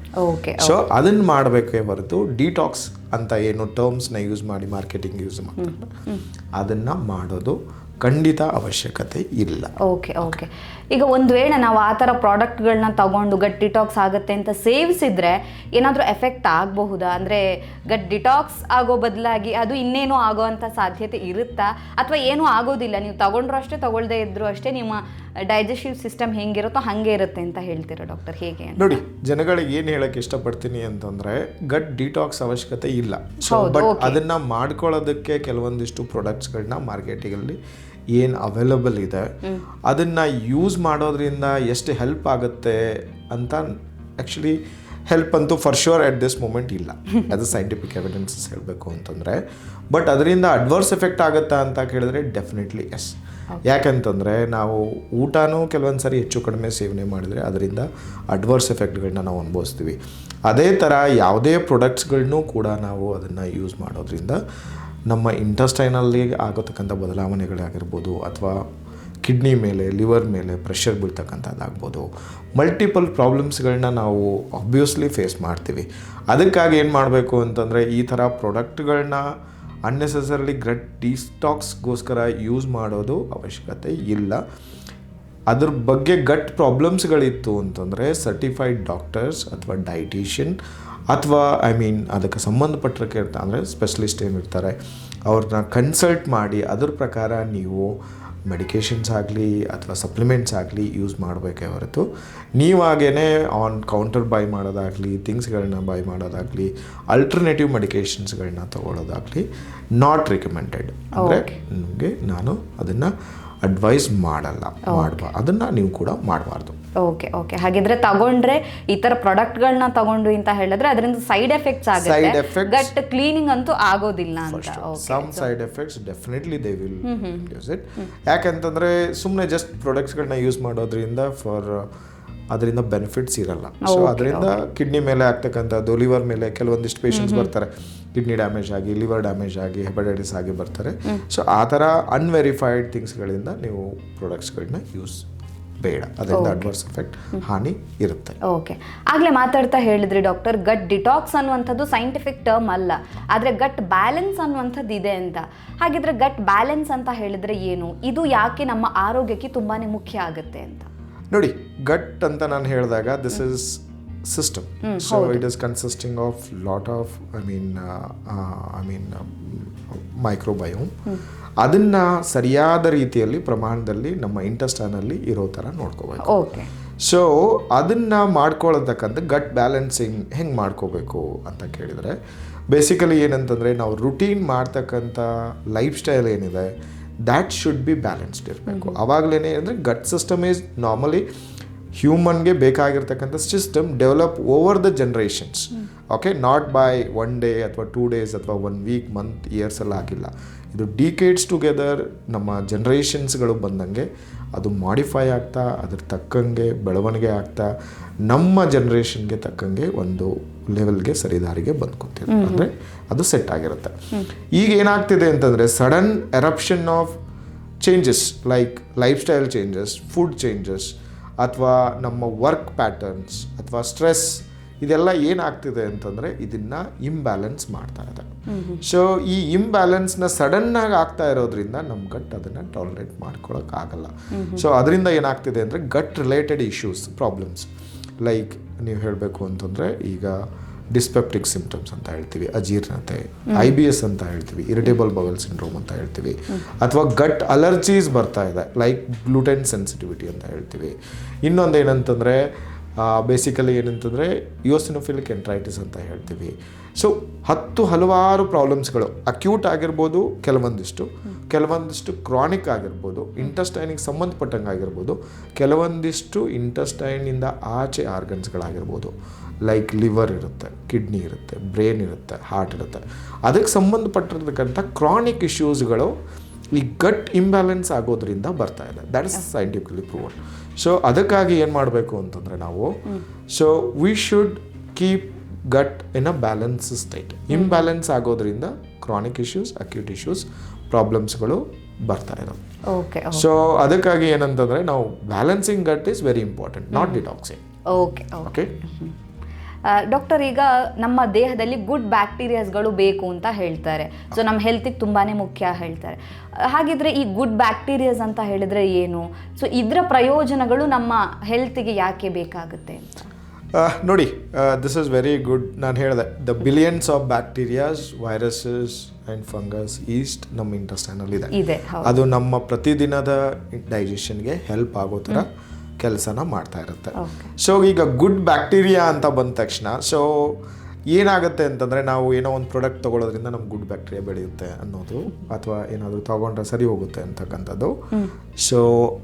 ಸೊ ಅದನ್ನು ಮಾಡಬೇಕೇ ಹೊರತು ಡಿಟಾಕ್ಸ್ ಅಂತ ಏನು ಟರ್ಮ್ಸ್ನ ಯೂಸ್ ಮಾಡಿ ಮಾರ್ಕೆಟಿಂಗ್ ಯೂಸ್ ಮಾಡ್ತಾರೆ ಅದನ್ನು ಮಾಡೋದು ಖಂಡಿತ ಅವಶ್ಯಕತೆ ಇಲ್ಲ. ಓಕೆ. ಈಗ ಒಂದು ವೇಳೆ ನಾವು ಆ ಥರ ಪ್ರಾಡಕ್ಟ್ಗಳನ್ನ ತಗೊಂಡು ಗಟ್ ಡಿಟಾಕ್ಸ್ ಆಗುತ್ತೆ ಅಂತ ಸೇವಿಸಿದ್ರೆ ಏನಾದರೂ ಎಫೆಕ್ಟ್ ಆಗಬಹುದಾ? ಅಂದರೆ ಗಟ್ ಡಿಟಾಕ್ಸ್ ಆಗೋ ಬದಲಾಗಿ ಅದು ಇನ್ನೇನೋ ಆಗೋವಂಥ ಸಾಧ್ಯತೆ ಇರುತ್ತಾ, ಅಥವಾ ಏನೂ ಆಗೋದಿಲ್ಲ, ನೀವು ತಗೊಂಡ್ರು ಅಷ್ಟೇ ತಗೊಳ್ಳದೇ ಇದ್ರೂ ಅಷ್ಟೇ ನಿಮ್ಮ ಡೈಜೆಸ್ಟಿವ್ ಸಿಸ್ಟಮ್ ಹೆಂಗಿರುತ್ತೋ ಹಾಗೆ ಇರುತ್ತೆ ಅಂತ ಹೇಳ್ತೀರಾ ಡಾಕ್ಟರ್? ಹೇಗೆ ನೋಡಿ, ಜನಗಳಿಗೆ ಏನು ಹೇಳಕ್ಕೆ ಇಷ್ಟಪಡ್ತೀನಿ ಅಂತಂದರೆ ಗಟ್ ಡಿಟಾಕ್ಸ್ ಅವಶ್ಯಕತೆ ಇಲ್ಲ. ಸೊ ಬಟ್ ಅದನ್ನು ಮಾಡ್ಕೊಳ್ಳೋದಕ್ಕೆ ಕೆಲವೊಂದಿಷ್ಟು ಪ್ರಾಡಕ್ಟ್ಸ್ಗಳನ್ನ ಮಾರ್ಕೆಟಿಗಲ್ಲಿ ಏನು ಅವೈಲಬಲ್ ಇದೆ ಅದನ್ನು ಯೂಸ್ ಮಾಡೋದ್ರಿಂದ ಎಷ್ಟು ಹೆಲ್ಪ್ ಆಗುತ್ತೆ ಅಂತ ಆ್ಯಕ್ಚುಲಿ ಹೆಲ್ಪ್ ಅಂತೂ for sure at this moment ಇಲ್ಲ, ಅದು ಸೈಂಟಿಫಿಕ್ ಎವಿಡೆನ್ಸಸ್ ಹೇಳಬೇಕು ಅಂತಂದರೆ. ಬಟ್ ಅದರಿಂದ ಅಡ್ವರ್ಸ್ ಎಫೆಕ್ಟ್ ಆಗುತ್ತಾ ಅಂತ ಕೇಳಿದ್ರೆ ಡೆಫಿನೆಟ್ಲಿ ಎಸ್. ಯಾಕಂತಂದರೆ ನಾವು ಊಟನೂ ಕೆಲವೊಂದು ಸಾರಿ ಹೆಚ್ಚು ಕಡಿಮೆ ಸೇವನೆ ಮಾಡಿದರೆ ಅದರಿಂದ ಅಡ್ವರ್ಸ್ ಎಫೆಕ್ಟ್ಗಳನ್ನ ನಾವು ಅನುಭವಿಸ್ತೀವಿ. ಅದೇ ಥರ ಯಾವುದೇ ಪ್ರಾಡಕ್ಟ್ಸ್ಗಳನ್ನೂ ಕೂಡ ನಾವು ಅದನ್ನು ಯೂಸ್ ಮಾಡೋದ್ರಿಂದ ನಮ್ಮ ಇಂಟೆಸ್ಟೈನಲ್ಲಿ ಆಗೋತಕ್ಕಂಥ ಬದಲಾವಣೆಗಳಾಗಿರ್ಬೋದು ಅಥವಾ ಕಿಡ್ನಿ ಮೇಲೆ, ಲಿವರ್ ಮೇಲೆ ಪ್ರೆಷರ್ ಬೀಳ್ತಕ್ಕಂಥದ್ದಾಗ್ಬೋದು, ಮಲ್ಟಿಪಲ್ ಪ್ರಾಬ್ಲಮ್ಸ್ಗಳನ್ನ ನಾವು ಆಬ್ವಿಯಸ್ಲಿ ಫೇಸ್ ಮಾಡ್ತೀವಿ. ಅದಕ್ಕಾಗಿ ಏನು ಮಾಡಬೇಕು ಅಂತಂದರೆ ಈ ಥರ ಪ್ರಾಡಕ್ಟ್ಗಳನ್ನ ಅನ್ನೆಸೆಸರಿಲಿ ಗಟ್ ಡಿಟಾಕ್ಸ್ಗೋಸ್ಕರ ಯೂಸ್ ಮಾಡೋದು ಅವಶ್ಯಕತೆ ಇಲ್ಲ. ಅದ್ರ ಬಗ್ಗೆ ಗಟ್ ಪ್ರಾಬ್ಲಮ್ಸ್ಗಳಿತ್ತು ಅಂತಂದರೆ ಸರ್ಟಿಫೈಡ್ ಡಾಕ್ಟರ್ಸ್ ಅಥವಾ ಡೈಟಿಷಿಯನ್ ಅಥವಾ ಅದಕ್ಕೆ ಸಂಬಂಧಪಟ್ಟಿರಕ್ಕೆ ಅಂದರೆ ಸ್ಪೆಷಲಿಸ್ಟ್ ಏನಿರ್ತಾರೆ ಅವ್ರನ್ನ ಕನ್ಸಲ್ಟ್ ಮಾಡಿ ಅದ್ರ ಪ್ರಕಾರ ನೀವು ಮೆಡಿಕೇಷನ್ಸ್ ಆಗಲಿ ಅಥವಾ ಸಪ್ಲಿಮೆಂಟ್ಸ್ ಆಗಲಿ ಯೂಸ್ ಮಾಡಬೇಕೇ ಹೊರತು ನೀವಾಗೇ ಆನ್ ಕೌಂಟರ್ ಬೈ ಮಾಡೋದಾಗಲಿ, ಥಿಂಗ್ಸ್ಗಳನ್ನ ಬೈ ಮಾಡೋದಾಗಲಿ, ಅಲ್ಟರ್ನೇಟಿವ್ ಮೆಡಿಕೇಷನ್ಸ್ಗಳನ್ನ ತೊಗೊಳ್ಳೋದಾಗಲಿ ನಾಟ್ ರಿಕಮೆಂಡೆಡ್. ಅಂದರೆ ನಿಮಗೆ ನಾನು ಅದನ್ನು ಅಡ್ವೈಸ್ ಮಾಡಲ್ಲ, ಅದನ್ನು ನೀವು ಕೂಡ ಮಾಡಬಾರ್ದು. ಓಕೆ. ಹಾಗಿದ್ರೆ ತಗೊಂಡ್ರೆ ಈ ತರ ಪ್ರಾಡಕ್ಟ್ಗಳನ್ನ ತಗೊಂಡು ಅಂತ ಹೇಳಿದ್ರೆ ಅದರಿಂದ ಸೈಡ್ ಎಫೆಕ್ಟ್ಸ್ ಆಗುತ್ತೆ, ಗಟ್ ಕ್ಲೀನಿಂಗ್ ಅಂತೂ ಆಗೋದಿಲ್ಲ ಅಂತ. Some side effects definitely they will use it. ಯಾಕಂತಂದ್ರೆ ಸುಮ್ಮನೆ ಜಸ್ಟ್ ಪ್ರಾಡಕ್ಟ್ಸ್ಗಳನ್ನ ಯೂಸ್ ಮಾಡೋದ್ರಿಂದ ಅದರಿಂದ ಬೆನಿಫಿಟ್ಸ್ ಇರಲ್ಲ. ಸೊ ಅದರಿಂದ ಕಿಡ್ನಿ ಮೇಲೆ ಆಗ್ತಕ್ಕಂಥದ್ದು, ಲಿವರ್ ಮೇಲೆ ಕೆಲವೊಂದಿಷ್ಟು ಪೇಷಂಟ್ಸ್ ಬರ್ತಾರೆ ಕಿಡ್ನಿ ಡ್ಯಾಮೇಜ್ ಆಗಿ, ಲಿವರ್ ಡ್ಯಾಮೇಜ್ ಆಗಿ, ಹೆಪಟೈಟಿಸ್ ಆಗಿ ಬರ್ತಾರೆ. ಸೊ ಆ ಥರ ಅನ್ವೆರಿಫೈಡ್ ಥಿಂಗ್ಸ್ಗಳಿಂದ ನೀವು ಪ್ರಾಡಕ್ಟ್ಸ್ಗಳನ್ನ ಯೂಸ್ ಬೇಡ, ಅದರಿಂದ ಅಡ್ವರ್ಸ್ ಎಫೆಕ್ಟ್ ಹಾನಿ ಇರುತ್ತೆ. ಓಕೆ. ಆಗಲೇ ಮಾತಾಡ್ತಾ ಹೇಳಿದ್ರಿ ಡಾಕ್ಟರ್, ಗಟ್ ಡಿಟಾಕ್ಸ್ ಅನ್ನುವಂಥದ್ದು ಸೈಂಟಿಫಿಕ್ ಟರ್ಮ್ ಅಲ್ಲ, ಆದರೆ ಗಟ್ ಬ್ಯಾಲೆನ್ಸ್ ಅನ್ನುವಂಥದ್ದು ಇದೆ ಅಂತ. ಹಾಗಿದ್ರೆ ಗಟ್ ಬ್ಯಾಲೆನ್ಸ್ ಅಂತ ಹೇಳಿದ್ರೆ ಏನು, ಇದು ಯಾಕೆ ನಮ್ಮ ಆರೋಗ್ಯಕ್ಕೆ ತುಂಬಾ ಮುಖ್ಯ ಆಗುತ್ತೆ ಅಂತ? ನೋಡಿ, ಗಟ್ ಅಂತ ನಾನು ಹೇಳಿದಾಗ this is system. So it is consisting of lot of microbiome. ಅದನ್ನು ಸರಿಯಾದ ರೀತಿಯಲ್ಲಿ ಪ್ರಮಾಣದಲ್ಲಿ ನಮ್ಮ ಇಂಟೆಸ್ಟೈನಲ್ಲಿ ಇರೋ ಥರ ನೋಡ್ಕೋಬೇಕು. ಸೊ ಅದನ್ನು ಮಾಡ್ಕೊಳ್ಳತಕ್ಕಂಥ ಗಟ್ ಬ್ಯಾಲೆನ್ಸಿಂಗ್ ಹೆಂಗೆ ಮಾಡ್ಕೋಬೇಕು ಅಂತ ಕೇಳಿದರೆ ಬೇಸಿಕಲಿ ಏನಂತಂದರೆ ನಾವು ರುಟೀನ್ ಮಾಡ್ತಕ್ಕಂಥ ಲೈಫ್ ಸ್ಟೈಲ್ ಏನಿದೆ ದ್ಯಾಟ್ ಶುಡ್ ಬಿ ಬ್ಯಾಲೆನ್ಸ್ಡ್ ಇರಬೇಕು. ಆವಾಗಲೇ ಅಂದರೆ ಗಟ್ ಸಿಸ್ಟಮ್ ಈಸ್ ನಾರ್ಮಲಿ ಹ್ಯೂಮನ್ಗೆ ಬೇಕಾಗಿರ್ತಕ್ಕಂಥ system develop over the generations. Okay, not by 1 day ಅಥವಾ 2 days ಅಥವಾ 1 week, ಮಂತ್, ಇಯರ್ಸ್ ಎಲ್ಲ ಆಗಿಲ್ಲ. ಇದು ಡಿಕೇಡ್ಸ್ ಟುಗೆದರ್ ನಮ್ಮ ಜನ್ರೇಷನ್ಸ್ಗಳು ಬಂದಂಗೆ ಅದು ಮಾಡಿಫೈ ಆಗ್ತಾ ಅದ್ರ ತಕ್ಕಂಗೆ ಬೆಳವಣಿಗೆ ಆಗ್ತಾ ನಮ್ಮ ಜನ್ರೇಷನ್ಗೆ ತಕ್ಕಂಗೆ ಒಂದು ಲೆವೆಲ್ಗೆ ಸರಿದಾರಿಗೆ ಬಂದ್ಕೊತಿದೆ, ಅಂದರೆ ಅದು ಸೆಟ್ ಆಗಿರುತ್ತೆ. ಈಗ ಏನಾಗ್ತಿದೆ ಅಂತಂದರೆ sudden eruption of changes like life style changes, food changes, ಅಥವಾ ನಮ್ಮ ವರ್ಕ್ ಪ್ಯಾಟರ್ನ್ಸ್ ಅಥವಾ ಸ್ಟ್ರೆಸ್, ಇದೆಲ್ಲ ಏನಾಗ್ತಿದೆ ಅಂತಂದರೆ ಇದನ್ನು ಇಂಬ್ಯಾಲೆನ್ಸ್ ಮಾಡ್ತಾ ಇದೆ. ಸೊ ಈ ಇಂಬ್ಯಾಲೆನ್ಸ್ನ ಸಡನ್ನಾಗಿ ಆಗ್ತಾ ಇರೋದ್ರಿಂದ ನಮ್ಮ ಗಟ್ ಅದನ್ನು ಟಾಲರೇಟ್ ಮಾಡ್ಕೊಳಕ್ಕಾಗಲ್ಲ. ಸೊ ಅದರಿಂದ ಏನಾಗ್ತಿದೆ ಅಂದರೆ ಗಟ್ ರಿಲೇಟೆಡ್ ಇಶ್ಯೂಸ್, ಪ್ರಾಬ್ಲಮ್ಸ್ ಲೈಕ್ ನೀವು ಹೇಳಬೇಕು ಅಂತಂದರೆ ಈಗ ಡಿಸ್ಪೆಪ್ಟಿಕ್ ಸಿಂಪ್ಟಮ್ಸ್ ಅಂತ ಹೇಳ್ತೀವಿ, ಅಜೀರ್ಣತೆ, IBS ಅಂತ ಹೇಳ್ತೀವಿ, ಇರಿಟೇಬಲ್ ಬವಲ್ ಸಿಂಡ್ರೋಮ್ ಅಂತ ಹೇಳ್ತೀವಿ, ಅಥವಾ ಗಟ್ ಅಲರ್ಜೀಸ್ ಬರ್ತಾ ಇದೆ ಲೈಕ್ ಗ್ಲೂಟೆನ್ ಸೆನ್ಸಿಟಿವಿಟಿ ಅಂತ ಹೇಳ್ತೀವಿ. ಇನ್ನೊಂದು ಏನಂತಂದರೆ ಬೇಸಿಕಲಿ ಏನಂತಂದರೆ ಯೂಸಿನೋಫಿಲಿಕ್ ಎಂಟ್ರೈಟಿಸ್ ಅಂತ ಹೇಳ್ತೀವಿ. ಸೊ ಹಲವಾರು ಪ್ರಾಬ್ಲಮ್ಸ್ಗಳು ಅಕ್ಯೂಟ್ ಆಗಿರ್ಬೋದು, ಕೆಲವೊಂದಿಷ್ಟು ಕ್ರಾನಿಕ್ ಆಗಿರ್ಬೋದು, ಇಂಟೆಸ್ಟೈನಿಗೆ ಸಂಬಂಧಪಟ್ಟಂಗೆ ಆಗಿರ್ಬೋದು, ಕೆಲವೊಂದಿಷ್ಟು ಇಂಟೆಸ್ಟೈನಿಂದ ಆಚೆ ಆರ್ಗನ್ಸ್ಗಳಾಗಿರ್ಬೋದು ಲೈಕ್ ಲಿವರ್ ಇರುತ್ತೆ, ಕಿಡ್ನಿ ಇರುತ್ತೆ, ಬ್ರೈನ್ ಇರುತ್ತೆ, ಹಾರ್ಟ್ ಇರುತ್ತೆ. ಅದಕ್ಕೆ ಸಂಬಂಧಪಟ್ಟಿರ್ತಕ್ಕಂಥ ಕ್ರಾನಿಕ್ ಇಶ್ಯೂಸ್ಗಳು ಈ ಗಟ್ ಇಂಬ್ಯಾಲೆನ್ಸ್ ಆಗೋದ್ರಿಂದ ಬರ್ತಾ ಇದೆ. That is scientifically proven. So ಅದಕ್ಕಾಗಿ ಏನು ಮಾಡಬೇಕು ಅಂತಂದರೆ ನಾವು we should keep gut in a balance state. Imbalance ಆಗೋದ್ರಿಂದ ಕ್ರಾನಿಕ್ ಇಶ್ಯೂಸ್, ಅಕ್ಯೂಟ್ ಇಶ್ಯೂಸ್, ಪ್ರಾಬ್ಲಮ್ಸ್ಗಳು ಬರ್ತಾ ಇರೋದು. ಸೊ ಅದಕ್ಕಾಗಿ ಏನಂತಂದರೆ ನಾವು balancing gut is very important, not detoxing. Okay doctor, ಈಗ ನಮ್ಮ ದೇಹದಲ್ಲಿ ಗುಡ್ ಬ್ಯಾಕ್ಟೀರಿಯಾಸ್ಗಳು ಬೇಕು ಅಂತ ಹೇಳ್ತಾರೆ. ಸೊ ನಮ್ಮ ಹೆಲ್ತಿಗೆ ತುಂಬಾ ಮುಖ್ಯ ಹೇಳ್ತಾರೆ. ಹಾಗಿದ್ರೆ ಈ ಗುಡ್ ಬ್ಯಾಕ್ಟೀರಿಯಾಸ್ ಅಂತ ಹೇಳಿದ್ರೆ ಏನು? ಸೊ ಇದರ ಪ್ರಯೋಜನಗಳು ನಮ್ಮ ಹೆಲ್ತಿಗೆ ಯಾಕೆ ಬೇಕಾಗುತ್ತೆ ಅಂತ ನೋಡಿ, ದಿಸ್ ಇಸ್ ವೆರಿ ಗುಡ್. ನಾನು ಹೇಳಿದೆ the billions of bacterias, viruses and fungus East ನಮ್ಮ ಇಂಟೆಸ್ಟೈನಲ್ಲಿ ಇದೆ. ಅದು ನಮ್ಮ ಪ್ರತಿದಿನದ ಡೈಜೆಷನ್ಗೆ ಹೆಲ್ಪ್ ಆಗೋ ಥರ ಕೆಲಸನ ಮಾಡ್ತಾ ಇರುತ್ತೆ. ಸೊ ಈಗ ಗುಡ್ ಬ್ಯಾಕ್ಟೀರಿಯಾ ಅಂತ ಬಂದ ತಕ್ಷಣ ಏನಾಗುತ್ತೆ ಅಂತಂದರೆ ನಾವು ಏನೋ ಒಂದು ಪ್ರಾಡಕ್ಟ್ ತೊಗೊಳೋದ್ರಿಂದ ನಮ್ಗೆ ಗುಡ್ ಬ್ಯಾಕ್ಟೀರಿಯಾ ಬೆಳೆಯುತ್ತೆ ಅನ್ನೋದು, ಅಥವಾ ಏನಾದರೂ ತೊಗೊಂಡ್ರೆ ಸರಿ ಹೋಗುತ್ತೆ ಅಂತಕ್ಕಂಥದ್ದು. ಸೊ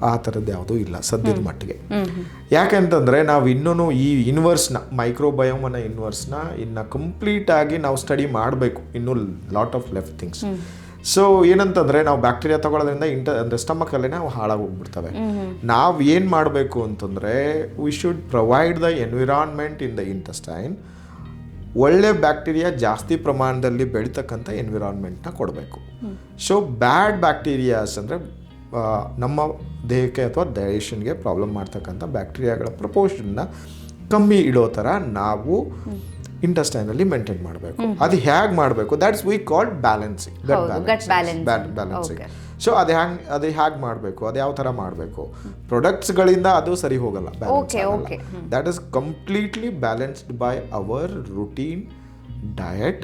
ಆ ಥರದ್ದು ಯಾವುದೂ ಇಲ್ಲ ಸದ್ಯದ ಮಟ್ಟಿಗೆ. ಯಾಕೆಂತಂದರೆ ನಾವು ಇನ್ನೂ ಈ ಇನ್ವರ್ಸ್ನ, ಮೈಕ್ರೋಬಯೋಮನ ಇನ್ವರ್ಸ್ನ ಇನ್ನು ಕಂಪ್ಲೀಟಾಗಿ ನಾವು ಸ್ಟಡಿ ಮಾಡಬೇಕು, ಇನ್ನೂ lot of left things. So ಏನಂತಂದರೆ ನಾವು ಬ್ಯಾಕ್ಟೀರಿಯಾ ತೊಗೊಳೋದ್ರಿಂದ ಅಂದರೆ ಸ್ಟಮಕಲ್ಲೇ ನಾವು ಹಾಳಾಗೋಗ್ಬಿಡ್ತವೆ. ನಾವು ಏನು ಮಾಡಬೇಕು ಅಂತಂದರೆ we should provide the environment in the intestine. ಒಳ್ಳೆ ಬ್ಯಾಕ್ಟೀರಿಯಾ ಜಾಸ್ತಿ ಪ್ರಮಾಣದಲ್ಲಿ ಬೆಳೀತಕ್ಕಂಥ ಎನ್ವಿರಾನ್ಮೆಂಟ್ನ ಕೊಡಬೇಕು. ಸೊ ಬ್ಯಾಡ್ ಬ್ಯಾಕ್ಟೀರಿಯಾಸ್ ಅಂದರೆ ನಮ್ಮ ದೇಹಕ್ಕೆ ಅಥವಾ ಡೈಜೆಷನ್ಗೆ ಪ್ರಾಬ್ಲಮ್ ಮಾಡ್ತಕ್ಕಂಥ ಬ್ಯಾಕ್ಟೀರಿಯಾಗಳ ಪ್ರಪೋರ್ಷನ್ನ ಕಮ್ಮಿ ಇಡೋ ಥರ ನಾವು ಇಂಟೆಸ್ಟೈನಲ್ಲಿ ಮೇಂಟೈನ್ ಮಾಡಬೇಕು. ಅದು ಹೇಗೆ ಮಾಡಬೇಕು? That's we called balancing, balancing. So ಅದು ಹೇಗೆ ಮಾಡಬೇಕು, ಅದು ಯಾವ ಥರ ಮಾಡಬೇಕು? ಪ್ರಾಡಕ್ಟ್ಸ್ಗಳಿಂದ ಅದು ಸರಿ ಹೋಗಲ್ಲ. That is completely balanced by our routine diet,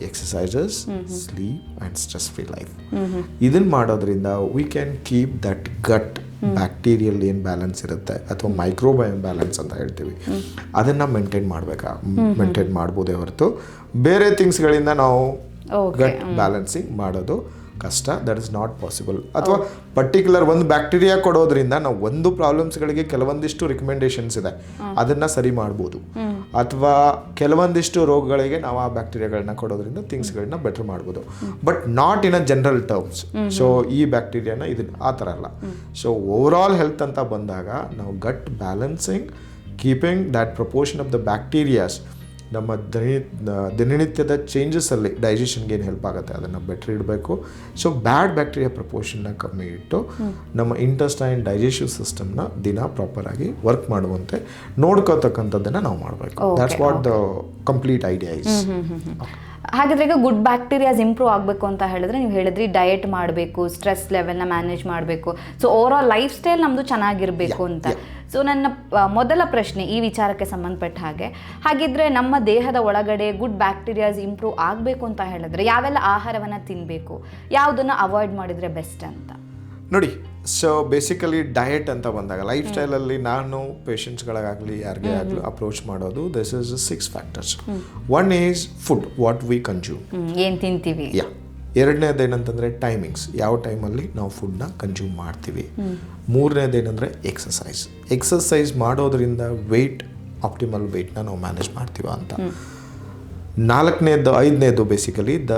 exercises, sleep and stress free life. ಇದನ್ನು ಮಾಡೋದ್ರಿಂದ we can keep that gut bacterial ಏನು ಬ್ಯಾಲೆನ್ಸ್ ಇರುತ್ತೆ ಅಥವಾ ಮೈಕ್ರೋಬಯೋಮ್ ಬ್ಯಾಲೆನ್ಸ್ ಅಂತ ಹೇಳ್ತೀವಿ, ಅದನ್ನು ಮೇಂಟೈನ್ ಮಾಡ್ಬೋದೇ ಹೊರತು ಬೇರೆ ಥಿಂಗ್ಸ್ಗಳಿಂದ ನಾವು ಗಟ್ ಬ್ಯಾಲೆನ್ಸಿಂಗ್ ಮಾಡೋದು ಕಷ್ಟ. That is not possible. ಅಥವಾ ಪರ್ಟಿಕ್ಯುಲರ್ ಒಂದು ಬ್ಯಾಕ್ಟೀರಿಯಾ ಕೊಡೋದ್ರಿಂದ ನಾವು ಒಂದು ಪ್ರಾಬ್ಲಮ್ಸ್ಗಳಿಗೆ ಕೆಲವೊಂದಿಷ್ಟು ರಿಕಮೆಂಡೇಶನ್ಸ್ ಇದೆ, ಅದನ್ನು ಸರಿ ಮಾಡ್ಬೋದು. ಅಥವಾ ಕೆಲವೊಂದಿಷ್ಟು ರೋಗಗಳಿಗೆ ನಾವು ಆ ಬ್ಯಾಕ್ಟೀರಿಯಾಗಳನ್ನ ಕೊಡೋದ್ರಿಂದ ಥಿಂಗ್ಸ್ಗಳನ್ನ ಬೆಟರ್ ಮಾಡ್ಬೋದು, but not in a general terms. So ಈ ಬ್ಯಾಕ್ಟೀರಿಯಾನ ಇದನ್ನ ಆ ಥರ ಅಲ್ಲ. ಸೊ ಓವರಾಲ್ ಹೆಲ್ತ್ ಅಂತ ಬಂದಾಗ ನಾವು gut balancing, keeping that proportion of the bacterias ನಮ್ಮ ದಿನನಿತ್ಯದ ಚೇಂಜಸಲ್ಲಿ ಡೈಜೆಷನ್ಗೆ ಏನು ಹೆಲ್ಪ್ ಆಗುತ್ತೆ ಅದನ್ನು ಬೆಟ್ರ್ ಇಡಬೇಕು. ಸೊ ಬ್ಯಾಡ್ ಬ್ಯಾಕ್ಟೀರಿಯಾ ಪ್ರಪೋರ್ಷನ್ನ ಕಮ್ಮಿ ಇಟ್ಟು ನಮ್ಮ ಇಂಟೆಸ್ಟೈನ್ ಡೈಜೆಸ್ಟಿವ್ ಸಿಸ್ಟಮ್ನ ದಿನ ಪ್ರಾಪರಾಗಿ ವರ್ಕ್ ಮಾಡುವಂತೆ ನೋಡ್ಕೋತಕ್ಕಂಥದ್ದನ್ನು ನಾವು ಮಾಡಬೇಕು. That's what the complete idea is. ಹಾಗಿದ್ರೆ ಈಗ ಗುಡ್ ಬ್ಯಾಕ್ಟೀರಿಯಾಸ್ ಇಂಪ್ರೂವ್ ಆಗಬೇಕು ಅಂತ ಹೇಳಿದ್ರೆ ನೀವು ಹೇಳಿದ್ರಿ ಡಯಟ್ ಮಾಡಬೇಕು, ಸ್ಟ್ರೆಸ್ ಲೆವೆಲ್ನ ಮ್ಯಾನೇಜ್ ಮಾಡಬೇಕು, so over all life style ನಮ್ಮದು ಚೆನ್ನಾಗಿರಬೇಕು ಅಂತ. ಸೊ ನನ್ನ ಮೊದಲ ಪ್ರಶ್ನೆ ಈ ವಿಚಾರಕ್ಕೆ ಸಂಬಂಧಪಟ್ಟ ಹಾಗಿದ್ರೆ ನಮ್ಮ ದೇಹದ ಒಳಗಡೆ ಗುಡ್ ಬ್ಯಾಕ್ಟೀರಿಯಾಸ್ ಇಂಪ್ರೂವ್ ಆಗಬೇಕು ಅಂತ ಹೇಳಿದ್ರೆ ಯಾವೆಲ್ಲ ಆಹಾರವನ್ನು ತಿನ್ನಬೇಕು, ಯಾವುದನ್ನು ಅವಾಯ್ಡ್ ಮಾಡಿದರೆ ಬೆಸ್ಟ್ ಅಂತ ನೋಡಿ. ಸೊ ಬೇಸಿಕಲಿ ಡಯಟ್ ಅಂತ ಬಂದಾಗ ಲೈಫ್ ಸ್ಟೈಲಲ್ಲಿ ನಾನು ಪೇಷಂಟ್ಸ್ಗಳಿಗಾಗಲಿ ಯಾರಿಗೇ ಆಗಲಿ ಅಪ್ರೋಚ್ ಮಾಡೋದು this is 6 factors. One is food, what we consume, ಏನು ತಿಂತೀವಿ. ಎರಡನೇದು ಏನಂತಂದರೆ ಟೈಮಿಂಗ್ಸ್, ಯಾವ ಟೈಮಲ್ಲಿ ನಾವು ಫುಡ್ನ ಕನ್ಸ್ಯೂಮ್ ಮಾಡ್ತೀವಿ. ಮೂರನೇದು ಏನಂದರೆ ಎಕ್ಸಸೈಸ್ ಮಾಡೋದ್ರಿಂದ ವೆಯ್ಟ್, ಆಪ್ಟಿಮಲ್ ವೆಯ್ಟ್ನ ನಾವು ಮ್ಯಾನೇಜ್ ಮಾಡ್ತೀವ ಅಂತ. ಐದನೇದು basically the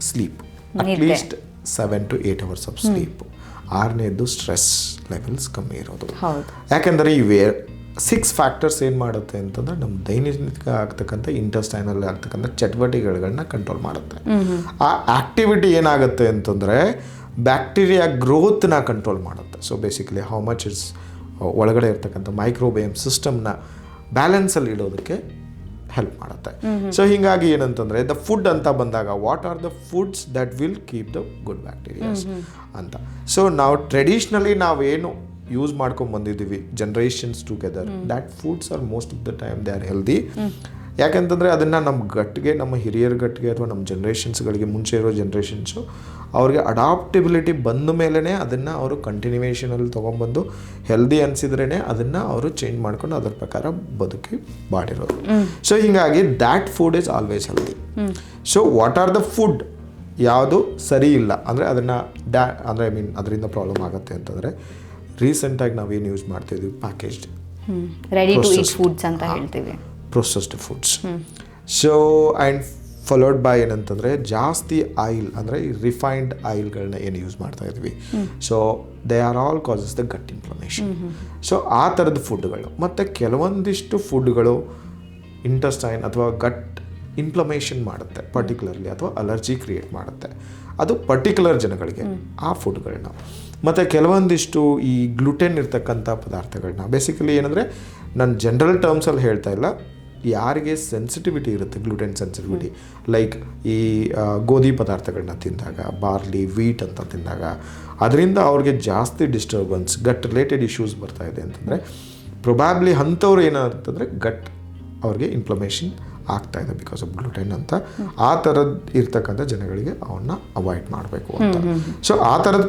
sleep, at least 7 to 8 hours of sleep. ಆರನೇದು ಸ್ಟ್ರೆಸ್ ಲೆವೆಲ್ಸ್ ಕಮ್ಮಿ ಇರೋದು. ಯಾಕೆಂದರೆ ಇವೆ 6 ಫ್ಯಾಕ್ಟರ್ಸ್ ಏನು ಮಾಡುತ್ತೆ ಅಂತಂದರೆ ನಮ್ಮ ದೈನಂದಿನ ಆಗ್ತಕ್ಕಂಥ ಇಂಟೆಸ್ಟೈನಲ್ಲಿ ಆಗ್ತಕ್ಕಂಥ ಚಟುವಟಿಕೆಗಳನ್ನ ಕಂಟ್ರೋಲ್ ಮಾಡುತ್ತೆ. ಆ ಆ್ಯಕ್ಟಿವಿಟಿ ಏನಾಗುತ್ತೆ ಅಂತಂದರೆ ಬ್ಯಾಕ್ಟೀರಿಯಾ ಗ್ರೋತ್ನ ಕಂಟ್ರೋಲ್ ಮಾಡುತ್ತೆ. So basically how much is ಒಳಗಡೆ ಇರ್ತಕ್ಕಂಥ ಮೈಕ್ರೋಬಯಮ್ ಸಿಸ್ಟಮ್ನ ಬ್ಯಾಲೆನ್ಸಲ್ಲಿ ಇಡೋದಕ್ಕೆ ಹೆಲ್ಪ್ ಮಾಡುತ್ತೆ. ಸೊ ಹೀಗಾಗಿ ಏನಂತಂದರೆ ದ ಫುಡ್ ಅಂತ ಬಂದಾಗ what are the foods that will keep the good bacterias ಅಂತ. ಸೊ ನಾವು ಟ್ರೆಡಿಷ್ನಲಿ ನಾವೇನು ಯೂಸ್ ಮಾಡ್ಕೊಂಡು ಬಂದಿದ್ದೀವಿ generations together, that foods R most of the time they are healthy. ಯಾಕೆಂತಂದರೆ ಅದನ್ನು ನಮ್ಮ ಗಟ್ಟಿಗೆ, ನಮ್ಮ ಹಿರಿಯರ ಗಟ್ಟಿಗೆ ಅಥವಾ ನಮ್ಮ ಜನ್ರೇಷನ್ಸ್ಗಳಿಗೆ ಮುಂಚೆ ಇರೋ ಜನ್ರೇಷನ್ಸು ಅವ್ರಿಗೆ ಅಡಾಪ್ಟಿಬಿಲಿಟಿ ಬಂದ ಮೇಲೇ ಅದನ್ನು ಅವರು ಕಂಟಿನ್ಯೂವೇಷನಲ್ಲಿ ತೊಗೊಂಬಂದು ಹೆಲ್ದಿ ಅನಿಸಿದ್ರೇ ಅದನ್ನು ಅವರು ಚೇಂಜ್ ಮಾಡ್ಕೊಂಡು ಅದ್ರ ಪ್ರಕಾರ ಬದುಕಿ ಮಾಡಿರೋದು. ಸೊ ಹೀಗಾಗಿ that food is always healthy. So what are the food ಯಾವುದು ಸರಿ ಇಲ್ಲ ಅಂದರೆ ಅದನ್ನು ಅಂದರೆ ಐ ಮೀನ್ ಅದರಿಂದ ಪ್ರಾಬ್ಲಮ್ ಆಗುತ್ತೆ ಅಂತಂದರೆ ರೀಸೆಂಟಾಗಿ ನಾವೇನು ಯೂಸ್ ಮಾಡ್ತಿದ್ವಿ packaged ready to eat foods ಅಂತ ಹೇಳ್ತೀವಿ, processed foods. So and followed by ಏನಂತಂದರೆ ಜಾಸ್ತಿ ಆಯಿಲ್ ಅಂದರೆ ರಿಫೈನ್ಡ್ ಆಯಿಲ್ಗಳನ್ನ ಏನು ಯೂಸ್ ಮಾಡ್ತಾ ಇದ್ವಿ. So they are all causes the gut inflammation. So ಆ ಥರದ ಫುಡ್ಗಳು ಮತ್ತು ಕೆಲವೊಂದಿಷ್ಟು ಫುಡ್ಗಳು ಇಂಟೆಸ್ಟೈನ್ ಅಥವಾ ಗಟ್ ಇನ್ಫ್ಲಮೇಷನ್ ಮಾಡುತ್ತೆ ಪರ್ಟಿಕ್ಯುಲರ್ಲಿ, ಅಥವಾ ಅಲರ್ಜಿ ಕ್ರಿಯೇಟ್ ಮಾಡುತ್ತೆ. ಅದು ಪರ್ಟಿಕ್ಯುಲರ್ ಜನಗಳಿಗೆ ಆ ಫುಡ್ಗಳನ್ನ. ಮತ್ತು ಕೆಲವೊಂದಿಷ್ಟು ಈ ಗ್ಲುಟೆನ್ ಇರ್ತಕ್ಕಂಥ ಪದಾರ್ಥಗಳನ್ನ, ಬೇಸಿಕಲಿ ಏನಂದರೆ ನಾನು ಜನರಲ್ ಟರ್ಮ್ಸಲ್ಲಿ ಹೇಳ್ತಾ ಇಲ್ಲ, ಯಾರಿಗೆ ಸೆನ್ಸಿಟಿವಿಟಿ ಇರುತ್ತೆ ಗ್ಲುಟೆನ್ ಸೆನ್ಸಿಟಿವಿಟಿ, ಲೈಕ್ ಈ ಗೋಧಿ ಪದಾರ್ಥಗಳನ್ನ ತಿಂದಾಗ, ಬಾರ್ಲಿ, ವೀಟ್ ಅಂತ ತಿಂದಾಗ ಅದರಿಂದ ಅವ್ರಿಗೆ ಜಾಸ್ತಿ ಡಿಸ್ಟರ್ಬೆನ್ಸ್, ಗಟ್ ರಿಲೇಟೆಡ್ ಇಶ್ಯೂಸ್ ಬರ್ತಾ ಇದೆ ಅಂತಂದರೆ ಪ್ರೊಬ್ಯಾಬ್ಲಿ ಅಂಥವ್ರು ಏನಾಗುತ್ತಂದರೆ ಗಟ್ ಅವ್ರಿಗೆ ಇನ್ಫ್ಲಮೇಷನ್ ಆಗ್ತಾ ಇದೆ ಬಿಕಾಸ್ ಆಫ್ ಗ್ಲುಟೆನ್ ಅಂತ. ಆ ಥರದ್ದು ಇರ್ತಕ್ಕಂಥ ಜನಗಳಿಗೆ ಅವನ್ನ ಅವಾಯ್ಡ್ ಮಾಡಬೇಕು ಅಂತ. ಸೊ ಆ ಥರದ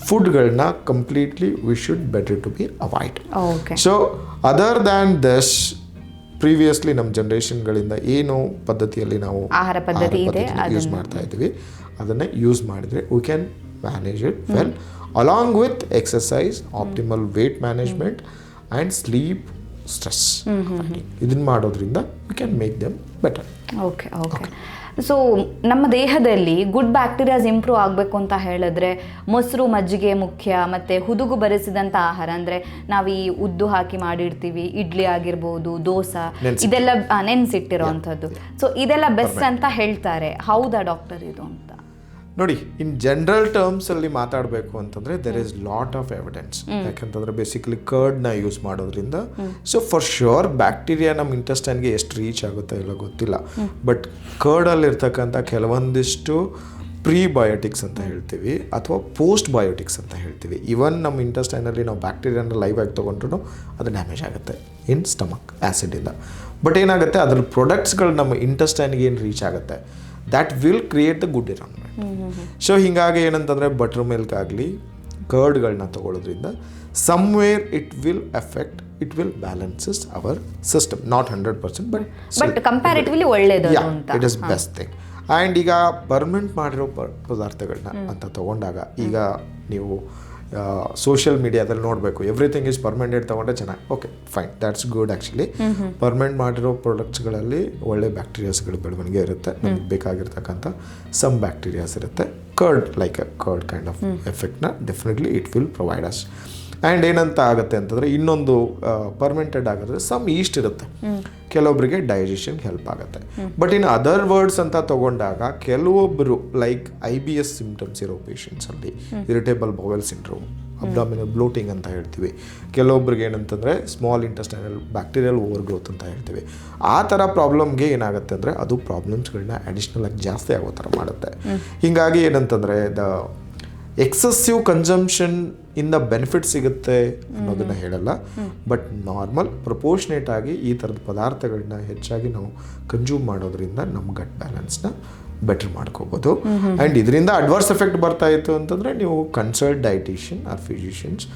ಫುಡ್ಗಳನ್ನ completely we should better to be avoid. So other than this previously ನಮ್ಮ ಜನ್ರೇಷನ್ಗಳಿಂದ ಏನು ಪದ್ಧತಿಯಲ್ಲಿ ನಾವು ಆಹಾರ ಪದ್ಧತಿ ಯೂಸ್ ಮಾಡ್ತಾ ಇದ್ವಿ ಅದನ್ನೇ ಯೂಸ್ ಮಾಡಿದರೆ we can manage it well along with exercise, optimal weight management and sleep, stress. ಇದನ್ನು ಮಾಡೋದ್ರಿಂದ we can make them better. Okay. So ನಮ್ಮ ದೇಹದಲ್ಲಿ ಗುಡ್ ಬ್ಯಾಕ್ಟೀರಿಯಾಸ್ ಇಂಪ್ರೂವ್ ಆಗಬೇಕು ಅಂತ ಹೇಳಿದ್ರೆ ಮೊಸರು, ಮಜ್ಜಿಗೆ ಮುಖ್ಯ, ಮತ್ತು ಹುದುಗು ಬರೆಸಿದಂಥ ಆಹಾರ ಅಂದರೆ ನಾವು ಈ ಉದ್ದು ಹಾಕಿ ಮಾಡಿರ್ತೀವಿ, ಇಡ್ಲಿ ಆಗಿರ್ಬೋದು, ದೋಸೆ, ಇದೆಲ್ಲ ನೆನೆಸಿಟ್ಟಿರೋ ಅಂಥದ್ದು. ಸೊ ಇದೆಲ್ಲ ಬೆಸ್ಟ್ ಅಂತ ಹೇಳ್ತಾರೆ. ಹೌದಾ ಡಾಕ್ಟರ್ ಇದು ಅಂತ? ನೋಡಿ, ಇನ್ ಜನರಲ್ ಟರ್ಮ್ಸಲ್ಲಿ ಮಾತಾಡಬೇಕು ಅಂತಂದರೆ there is lot of evidence. ಯಾಕಂತಂದರೆ ಬೇಸಿಕಲಿ ಕರ್ಡ್ನ ಯೂಸ್ ಮಾಡೋದ್ರಿಂದ ಸೊ ಫಾರ್ ಶ್ಯೂರ್ ಬ್ಯಾಕ್ಟೀರಿಯಾ ನಮ್ಮ ಇಂಟೆಸ್ಟೈನ್ಗೆ ಎಷ್ಟು ರೀಚ್ ಆಗುತ್ತೆ ಇಲ್ಲ ಗೊತ್ತಿಲ್ಲ, ಬಟ್ ಕರ್ಡಲ್ಲಿರ್ತಕ್ಕಂಥ ಕೆಲವೊಂದಿಷ್ಟು ಪ್ರೀಬಯೋಟಿಕ್ಸ್ ಅಂತ ಹೇಳ್ತೀವಿ ಅಥವಾ ಪೋಸ್ಟ್ ಬಯೋಟಿಕ್ಸ್ ಅಂತ ಹೇಳ್ತೀವಿ. ಇವನ್ ನಮ್ಮ ಇಂಟೆಸ್ಟೈನಲ್ಲಿ ನಾವು ಬ್ಯಾಕ್ಟೀರಿಯಾನ ಲೈವ್ ಆಗಿ ತೊಗೊಂಡ್ರು ಅದು ಡ್ಯಾಮೇಜ್ ಆಗುತ್ತೆ ಇನ್ ಸ್ಟಮಕ್ ಆ್ಯಸಿಡಿಂದ. ಬಟ್ ಏನಾಗುತ್ತೆ ಅದ್ರ ಪ್ರೊಡಕ್ಟ್ಸ್ಗಳು ನಮ್ಮ ಇಂಟೆಸ್ಟೈನ್ಗೆ ಏನು ರೀಚ್ ಆಗುತ್ತೆ that will create the good environment. So ಹೀಗಾಗಿ ಏನಂತಂದರೆ ಬಟರ್ ಮಿಲ್ಕ್ ಆಗಲಿ ಕರ್ಡ್ಗಳನ್ನ ತಗೊಳ್ಳೋದ್ರಿಂದ somewhere it will effect, it will balances our system, not 100% but comparatively ಒಳ್ಳೆಯದು ಅಂತ. It is best thing. And ಈಗ ಪರ್ಮನೆಂಟ್ ಮಾಡಿರೋ ಪದಾರ್ಥಗಳನ್ನ ಅಂತ ತಗೊಂಡಾಗ ಈಗ ನೀವು ಸೋಷಿಯಲ್ ಮೀಡಿಯಾದಲ್ಲಿ ನೋಡಬೇಕು, ಎವ್ರಿಥಿಂಗ್ ಈಸ್ ಪರ್ಮನೆಂಟ್ ತೊಗೊಂಡ್ರೆ ಚೆನ್ನಾಗಿ, okay fine, that's good. Actually ferment ಮಾಡಿರೋ ಪ್ರಾಡಕ್ಟ್ಸ್ಗಳಲ್ಲಿ ಒಳ್ಳೆ ಬ್ಯಾಕ್ಟೀರಿಯಾಸ್ಗಳು ಬೆಳವಣಿಗೆ ಇರುತ್ತೆ, ನಮಗೆ ಬೇಕಾಗಿರ್ತಕ್ಕಂಥ ಸಮ್ ಬ್ಯಾಕ್ಟೀರಿಯಾಸ್ ಇರುತ್ತೆ. Curd like a curd kind of ಎಫೆಕ್ಟ್ನ definitely it will provide us. And ಏನಂತ ಆಗುತ್ತೆ ಅಂತಂದರೆ ಇನ್ನೊಂದು ಪರ್ಮೆಂಟೆಡ್ ಆಗಿದ್ರೆ ಸಮ್ ಈಸ್ಟ್ ಇರುತ್ತೆ, ಕೆಲವೊಬ್ಬರಿಗೆ ಡೈಜೆಷನ್ಗೆ ಹೆಲ್ಪ್ ಆಗುತ್ತೆ. ಬಟ್ ಇನ್ ಅದರ್ ವರ್ಡ್ಸ್ ಅಂತ ತಗೊಂಡಾಗ ಕೆಲವೊಬ್ಬರು ಲೈಕ್ IBS ಸಿಂಪ್ಟಮ್ಸ್ ಇರೋ ಪೇಷಂಟ್ಸಲ್ಲಿ ಇರಿಟೇಬಲ್ ಬೌವೆಲ್ ಸಿಂಡ್ರೋಮ್, ಅಬ್ಡಾಮಿನಲ್ ಬ್ಲೋಟಿಂಗ್ ಅಂತ ಹೇಳ್ತೀವಿ, ಕೆಲವೊಬ್ರಿಗೆ ಏನಂತಂದರೆ small intestinal bacterial over growth ಅಂತ ಹೇಳ್ತೀವಿ. ಆ ಥರ ಪ್ರಾಬ್ಲಮ್ಗೆ ಏನಾಗುತ್ತೆ ಅಂದರೆ ಅದು ಪ್ರಾಬ್ಲಮ್ಸ್ಗಳನ್ನ ಅಡಿಷ್ನಲ್ ಆಗಿ ಜಾಸ್ತಿ ಆಗೋ ಥರ ಮಾಡುತ್ತೆ. ಹೀಗಾಗಿ ಏನಂತಂದರೆ ದ ಎಕ್ಸೆಸಿವ್ ಕನ್ಸಂಪ್ಷನ್ ಇಂದ ಬೆನಿಫಿಟ್ ಸಿಗುತ್ತೆ ಅನ್ನೋದನ್ನ ಹೇಳಲ್ಲ, ಬಟ್ ನಾರ್ಮಲ್ ಪ್ರಪೋರ್ಷನೇಟ್ ಆಗಿ ಈ ಥರದ ಪದಾರ್ಥಗಳನ್ನ ಹೆಚ್ಚಾಗಿ ನಾವು ಕನ್ಸ್ಯೂಮ್ ಮಾಡೋದ್ರಿಂದ ನಮ್ಮ ಗಟ್ ಬ್ಯಾಲೆನ್ಸ್ನ ಬೆಟರ್ ಮಾಡ್ಕೋಬೋದು. ಆ್ಯಂಡ್ ಇದರಿಂದ ಅಡ್ವರ್ಸ್ ಎಫೆಕ್ಟ್ ಬರ್ತಾ ಇತ್ತು ಅಂತಂದರೆ ನೀವು consult dietitian or physicians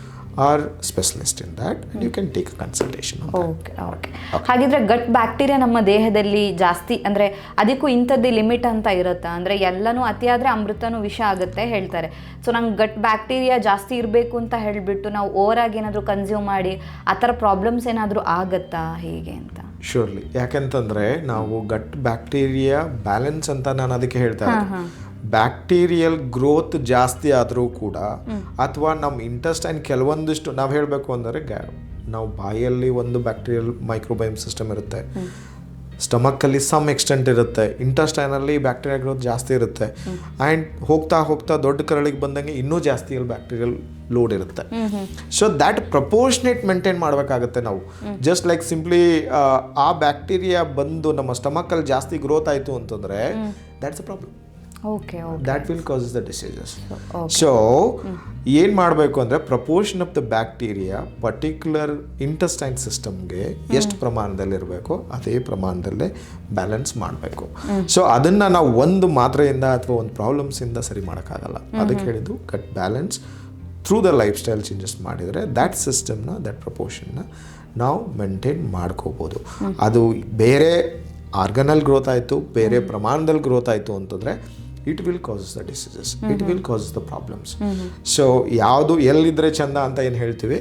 or specialist in that and you can take a consultation. Okay. ಹಾಗಿದ್ರೆ ಗಟ್ ಬ್ಯಾಕ್ಟೀರಿಯಾ ನಮ್ಮ ದೇಹದಲ್ಲಿ ಜಾಸ್ತಿ ಅಂದರೆ ಅದಕ್ಕೂ ಇಂಥದ್ದು ಲಿಮಿಟ್ ಅಂತ ಇರುತ್ತಾ? ಅಂದರೆ ಎಲ್ಲನೂ ಅತಿಯಾದರೆ ಅಮೃತನೂ ವಿಷ ಆಗುತ್ತೆ ಹೇಳ್ತಾರೆ. ಸೊ ನಂಗೆ ಗಟ್ ಬ್ಯಾಕ್ಟೀರಿಯಾ ಜಾಸ್ತಿ ಇರಬೇಕು ಅಂತ ಹೇಳಿಬಿಟ್ಟು ನಾವು ಓವರಾಗಿ ಏನಾದರೂ ಕನ್ಸ್ಯೂಮ್ ಮಾಡಿ ಆ ಥರ ಪ್ರಾಬ್ಲಮ್ಸ್ ಏನಾದರೂ ಆಗುತ್ತಾ ಹೇಗೆ ಅಂತ? ಶ್ಯೂರ್ಲಿ. ಯಾಕೆಂತಂದರೆ ನಾವು ಗಟ್ ಬ್ಯಾಕ್ಟೀರಿಯಾ ಬ್ಯಾಲೆನ್ಸ್ ಅಂತ ನಾನು ಅದಕ್ಕೆ ಹೇಳ್ತಾ ಇದ್ದೆ. ಬ್ಯಾಕ್ಟೀರಿಯಲ್ ಗ್ರೋತ್ ಜಾಸ್ತಿ ಆದರೂ ಕೂಡ ಅಥವಾ ನಮ್ಮ ಇಂಟೆಸ್ಟೈನ್ ಕೆಲವೊಂದಿಷ್ಟು ನಾವು ಹೇಳಬೇಕು ಅಂದರೆ ನಾವು ಬಾಯಲ್ಲಿ ಒಂದು ಬ್ಯಾಕ್ಟೀರಿಯಲ್ ಮೈಕ್ರೋಬಯೋಮ್ ಸಿಸ್ಟಮ್ ಇರುತ್ತೆ, ಸ್ಟಮಕ್ಕಲ್ಲಿ ಸಮ್ ಎಕ್ಸ್ಟೆಂಟ್ ಇರುತ್ತೆ, ಇಂಟೆಸ್ಟೈನಲ್ಲಿ ಬ್ಯಾಕ್ಟೀರಿಯಾ ಗ್ರೋತ್ ಜಾಸ್ತಿ ಇರುತ್ತೆ, ಆ್ಯಂಡ್ ಹೋಗ್ತಾ ಹೋಗ್ತಾ ದೊಡ್ಡ ಕರಳಿಗೆ ಬಂದಂಗೆ ಇನ್ನೂ ಜಾಸ್ತಿ ಅಲ್ಲಿ ಬ್ಯಾಕ್ಟೀರಿಯಲ್ ಲೋಡ್ ಇರುತ್ತೆ. ಸೊ ದ್ಯಾಟ್ ಪ್ರಪೋರ್ಷನೇಟ್ ಮೇಂಟೈನ್ ಮಾಡಬೇಕಾಗುತ್ತೆ ನಾವು. ಜಸ್ಟ್ ಲೈಕ್ ಸಿಂಪ್ಲಿ ಆ ಬ್ಯಾಕ್ಟೀರಿಯಾ ಬಂದು ನಮ್ಮ ಸ್ಟಮಕ್ಕಲ್ಲಿ ಜಾಸ್ತಿ ಗ್ರೋತ್ ಆಯಿತು ಅಂತಂದರೆ that's a problem. That will causes the diseases. So ಏನು ಮಾಡಬೇಕು ಅಂದರೆ proportion of the bacteria particular intestine ಸಿಸ್ಟಮ್ಗೆ ಎಷ್ಟು ಪ್ರಮಾಣದಲ್ಲಿರಬೇಕೋ ಅದೇ ಪ್ರಮಾಣದಲ್ಲೇ ಬ್ಯಾಲೆನ್ಸ್ ಮಾಡಬೇಕು. ಸೊ ಅದನ್ನು ನಾವು ಒಂದು ಮಾತ್ರೆಯಿಂದ ಅಥವಾ ಒಂದು ಪ್ರಾಬ್ಲಮ್ಸಿಂದ ಸರಿ ಮಾಡೋಕ್ಕಾಗಲ್ಲ. ಅದಕ್ಕೆ ಹೇಳಿದ್ದು gut balance through the life style changes ಮಾಡಿದರೆ ದ್ಯಾಟ್ ಸಿಸ್ಟಮ್ನ ದ್ಯಾಟ್ ಪ್ರಪೋರ್ಷನ್ನ ನಾವು ಮೇಂಟೈನ್ ಮಾಡ್ಕೋಬೋದು. ಅದು ಬೇರೆ ಆರ್ಗನಲ್ಲಿ ಗ್ರೋತ್ ಆಯಿತು, ಬೇರೆ ಪ್ರಮಾಣದಲ್ಲಿ ಗ್ರೋತ್ ಆಯಿತು ಅಂತಂದರೆ it will causes the diseases, it will causes the problems. So ಯಾವುದು ಎಲ್ಲಿದ್ದರೆ ಚಂದ ಅಂತ ಏನು ಹೇಳ್ತೀವಿ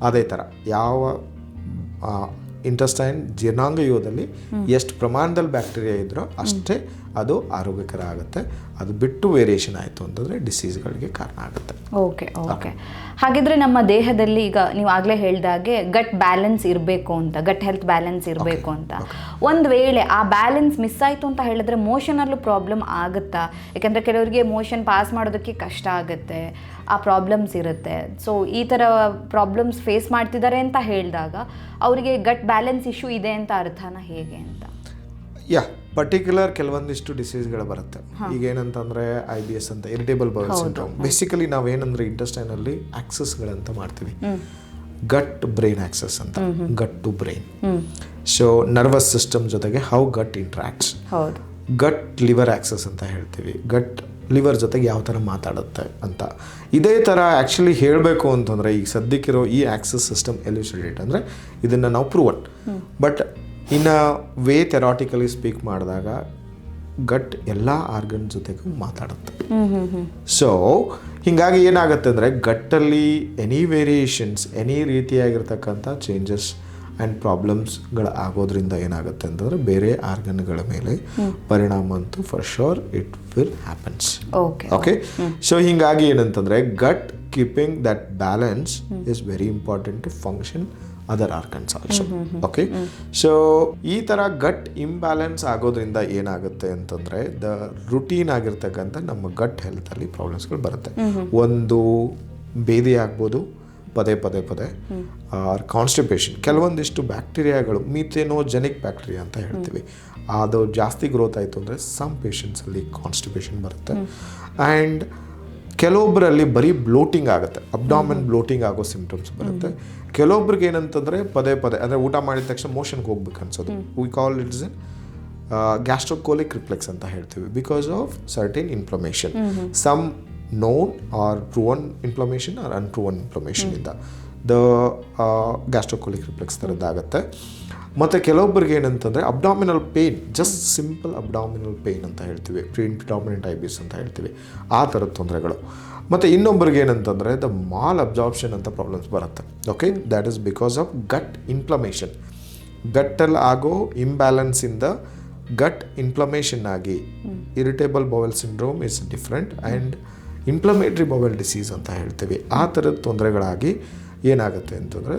ಅದೇ ಥರ ಯಾವ ಇಂಟೆಸ್ಟೈನ್ ಜೀರ್ಣಾಂಗವ್ಯೂಹದಲ್ಲಿ ಎಷ್ಟು ಪ್ರಮಾಣದಲ್ಲಿ ಬ್ಯಾಕ್ಟೀರಿಯಾ ಇದ್ರೋ ಅಷ್ಟೇ ಅದು ಆರೋಗ್ಯಕರ ಆಗುತ್ತೆ. ಅದು ಬಿಟ್ಟು ವೇರಿಯೇಷನ್ ಆಯಿತು ಅಂತಂದರೆ ಡಿಸೀಸ್ಗಳಿಗೆ ಕಾರಣ ಆಗುತ್ತೆ. ಓಕೆ. ಹಾಗಿದ್ರೆ ನಮ್ಮ ದೇಹದಲ್ಲಿ ಈಗ ನೀವು ಆಗಲೇ ಹೇಳಿದಾಗೆ ಗಟ್ ಬ್ಯಾಲೆನ್ಸ್ ಇರಬೇಕು ಅಂತ, ಗಟ್ ಹೆಲ್ತ್ ಬ್ಯಾಲೆನ್ಸ್ ಇರಬೇಕು ಅಂತ. ಒಂದು ವೇಳೆ ಆ ಬ್ಯಾಲೆನ್ಸ್ ಮಿಸ್ ಆಯಿತು ಅಂತ ಹೇಳಿದ್ರೆ ಮೋಷನಲ್ಲೂ ಪ್ರಾಬ್ಲಮ್ ಆಗುತ್ತಾ? ಯಾಕೆಂದರೆ ಕೆಲವರಿಗೆ ಮೋಷನ್ ಪಾಸ್ ಮಾಡೋದಕ್ಕೆ ಕಷ್ಟ ಆಗುತ್ತೆ, ಆ ಪ್ರಾಬ್ಲಮ್ಸ್ ಇರುತ್ತೆ. ಸೊ ಈ ಥರ ಪ್ರಾಬ್ಲಮ್ಸ್ ಫೇಸ್ ಮಾಡ್ತಿದ್ದಾರೆ ಅಂತ ಹೇಳಿದಾಗ ಅವರಿಗೆ ಗಟ್ ಬ್ಯಾಲೆನ್ಸ್ ಇಶ್ಯೂ ಇದೆ ಅಂತ ಅರ್ಥನ ಹೇಗೆ ಅಂತ? ಪರ್ಟಿಕ್ಯುಲರ್ ಕೆಲವೊಂದಿಷ್ಟು ಡಿಸೀಸ್ಗಳು ಬರುತ್ತೆ. ಈಗ ಏನಂತಂದರೆ IBS ಅಂತ, ಇರಿಟೇಬಲ್ ಬೌಲ್ ಸಿಂಡ್ರೋಮ್. ಬೇಸಿಕಲಿ ನಾವೇನಂದ್ರೆ ಇಂಟೆಸ್ಟೈನಲ್ಲಿ ಆಕ್ಸಸ್ಗಳಂತ ಮಾಡ್ತೀವಿ, ಗಟ್ ಬ್ರೈನ್ ಆಕ್ಸಸ್ ಅಂತ, gut to brain. So nervous system ಜೊತೆಗೆ how gut interacts, gut liver axis ಅಂತ ಹೇಳ್ತೀವಿ, ಗಟ್ ಲಿವರ್ ಜೊತೆಗೆ ಯಾವ ಥರ ಮಾತಾಡುತ್ತೆ ಅಂತ. ಇದೇ ಥರ ಆ್ಯಕ್ಚುಲಿ ಹೇಳಬೇಕು ಅಂತಂದರೆ ಈಗ ಸದ್ಯಕ್ಕಿರೋ ಈ ಆಕ್ಸಸ್ ಸಿಸ್ಟಮ್ ಎಲ್ಯೂಸಿಡೇಟ್ ಅಂದರೆ ಇದನ್ನು ನಾವು proven. But in a way theoretically speak ಮಾಡಿದಾಗ ಗಟ್ ಎಲ್ಲ ಆರ್ಗನ್ ಜೊತೆಗೂ ಮಾತಾಡುತ್ತೆ. ಸೊ ಹೀಗಾಗಿ ಏನಾಗುತ್ತೆ ಅಂದರೆ ಗಟ್ಟಲ್ಲಿ ಎನಿ ವೇರಿಯೇಷನ್ಸ್, ಎನಿ ರೀತಿಯಾಗಿರ್ತಕ್ಕಂಥ ಚೇಂಜಸ್ ಆ್ಯಂಡ್ ಪ್ರಾಬ್ಲಮ್ಸ್ಗಳು ಆಗೋದ್ರಿಂದ ಏನಾಗುತ್ತೆ ಅಂತಂದರೆ ಬೇರೆ ಆರ್ಗನ್ಗಳ ಮೇಲೆ ಪರಿಣಾಮ ಅಂತೂ for sure it will happens. Okay. So ಹೀಗಾಗಿ ಏನಂತಂದರೆ gut keeping that balance is very important to function other organs also. Okay. So ಈ ಥರ ಗಟ್ ಇಂಬ್ಯಾಲೆನ್ಸ್ ಆಗೋದ್ರಿಂದ ಏನಾಗುತ್ತೆ ಅಂತಂದರೆ ದ ರುಟೀನ್ ಆಗಿರ್ತಕ್ಕಂಥ ನಮ್ಮ ಗಟ್ ಹೆಲ್ತಲ್ಲಿ ಪ್ರಾಬ್ಲಮ್ಸ್ಗಳು ಬರುತ್ತೆ. ಒಂದು ಬೇದಿ ಆಗ್ಬೋದು, ಪದೇ ಆರ್ ಕಾನ್ಸ್ಟಿಪೇಷನ್. ಕೆಲವೊಂದಿಷ್ಟು ಬ್ಯಾಕ್ಟೀರಿಯಾಗಳು ಮೀಥೆನೋಜೆನಿಕ್ ಬ್ಯಾಕ್ಟೀರಿಯಾ ಅಂತ ಹೇಳ್ತೀವಿ, ಅದು ಜಾಸ್ತಿ ಗ್ರೋತ್ ಆಯಿತು ಅಂದರೆ ಸಮ್ ಪೇಷಂಟ್ಸಲ್ಲಿ ಕಾನ್ಸ್ಟಿಪೇಷನ್ ಬರುತ್ತೆ. ಆ್ಯಂಡ್ ಕೆಲವೊಬ್ಬರಲ್ಲಿ ಬರೀ ಬ್ಲೋಟಿಂಗ್ ಆಗುತ್ತೆ, ಅಬ್ಡಾಮಿನ್ ಬ್ಲೋಟಿಂಗ್ ಆಗೋ ಸಿಂಪ್ಟಮ್ಸ್ ಬರುತ್ತೆ. ಕೆಲವೊಬ್ರಿಗೆ ಏನಂತಂದರೆ ಪದೇ ಅಂದರೆ ಊಟ ಮಾಡಿದ ತಕ್ಷಣ ಮೋಷನ್ಗೆ ಹೋಗ್ಬೇಕು ಅನ್ಸೋದು. We call its gastrocolic reflex ಅಂತ ಹೇಳ್ತೀವಿ, because of certain inflammation, some known or proven inflammation or unproven inflammation ಇಂದ ದ ಗ್ಯಾಸ್ಟ್ರೋಕೋಲಿಕ್ ರಿಫ್ಲೆಕ್ಸ್ ಥರದ್ದಾಗುತ್ತೆ. ಮತ್ತು ಕೆಲವೊಬ್ಬರಿಗೆ ಏನಂತಂದರೆ abdominal pain, just simple abdominal pain ಅಂತ ಹೇಳ್ತೀವಿ, ಪ್ರಿಡಾಮಿನೆಂಟ್ IBS ಅಂತ ಹೇಳ್ತೀವಿ, ಆ ಥರದ ತೊಂದರೆಗಳು. ಮತ್ತು ಇನ್ನೊಬ್ಬರಿಗೆ ಏನಂತಂದರೆ ದ ಮಾಲ್ ಅಬ್ಸಾರ್ಪ್ಷನ್ ಅಂತ ಪ್ರಾಬ್ಲಮ್ಸ್ ಬರುತ್ತೆ. Okay. That is because of gut inflammation. ಗಟ್ಟಲ್ಲಿ ಆಗೋ ಇಂಬ್ಯಾಲೆನ್ಸಿಂದ ಗಟ್ ಇನ್ಫ್ಲಮೇಷನ್ ಆಗಿ irritable bowel syndrome is different and inflammatory bowel disease ಅಂತ ಹೇಳ್ತೀವಿ. ಆ ಥರದ ತೊಂದರೆಗಳಾಗಿ ಏನಾಗುತ್ತೆ ಅಂತಂದರೆ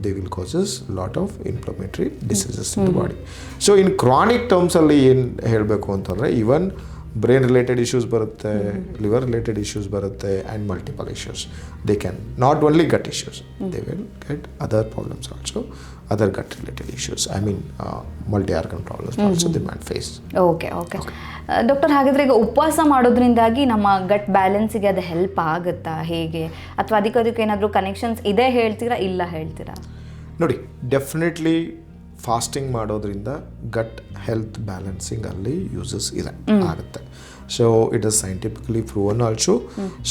they will causes lot of inflammatory diseases in the body. So in chronic ಟರ್ಮ್ಸಲ್ಲಿ ಏನು ಹೇಳಬೇಕು ಅಂತಂದರೆ ಈವನ್ ಬ್ರೈನ್ ರಿಲೇಟೆಡ್ ಇಶ್ಯೂಸ್ ಬರುತ್ತೆ, ಲಿವರ್ ರಿಲೇಟೆಡ್ ಇಶ್ಯೂಸ್ ಬರುತ್ತೆ, and multiple issues. They can not only gut issues, they will get other problems also, other gut related issues, I mean multi organ problems also they may face. Okay. Doctor, ಹಾಗಾದರೆ ಈಗ ಉಪವಾಸ ಮಾಡೋದ್ರಿಂದಾಗಿ ನಮ್ಮ ಗಟ್ ಬ್ಯಾಲೆನ್ಸಿಗೆ ಅದು help ಆಗುತ್ತಾ ಹೇಗೆ, ಅಥವಾ ಅದಕ್ಕೆ ಏನಾದರೂ ಕನೆಕ್ಷನ್ಸ್ ಇದೆ ಹೇಳ್ತೀರಾ, ಇಲ್ಲ ಹೇಳ್ತೀರಾ? ನೋಡಿ, ಡೆಫಿನೆಟ್ಲಿ ಫಾಸ್ಟಿಂಗ್ ಮಾಡೋದ್ರಿಂದ ಗಟ್ ಹೆಲ್ತ್ ಬ್ಯಾಲೆನ್ಸಿಂಗ್ ಅಲ್ಲಿ ಯೂಸಸ್ ಇದೆ ಆಗುತ್ತೆ. So it is scientifically proven also.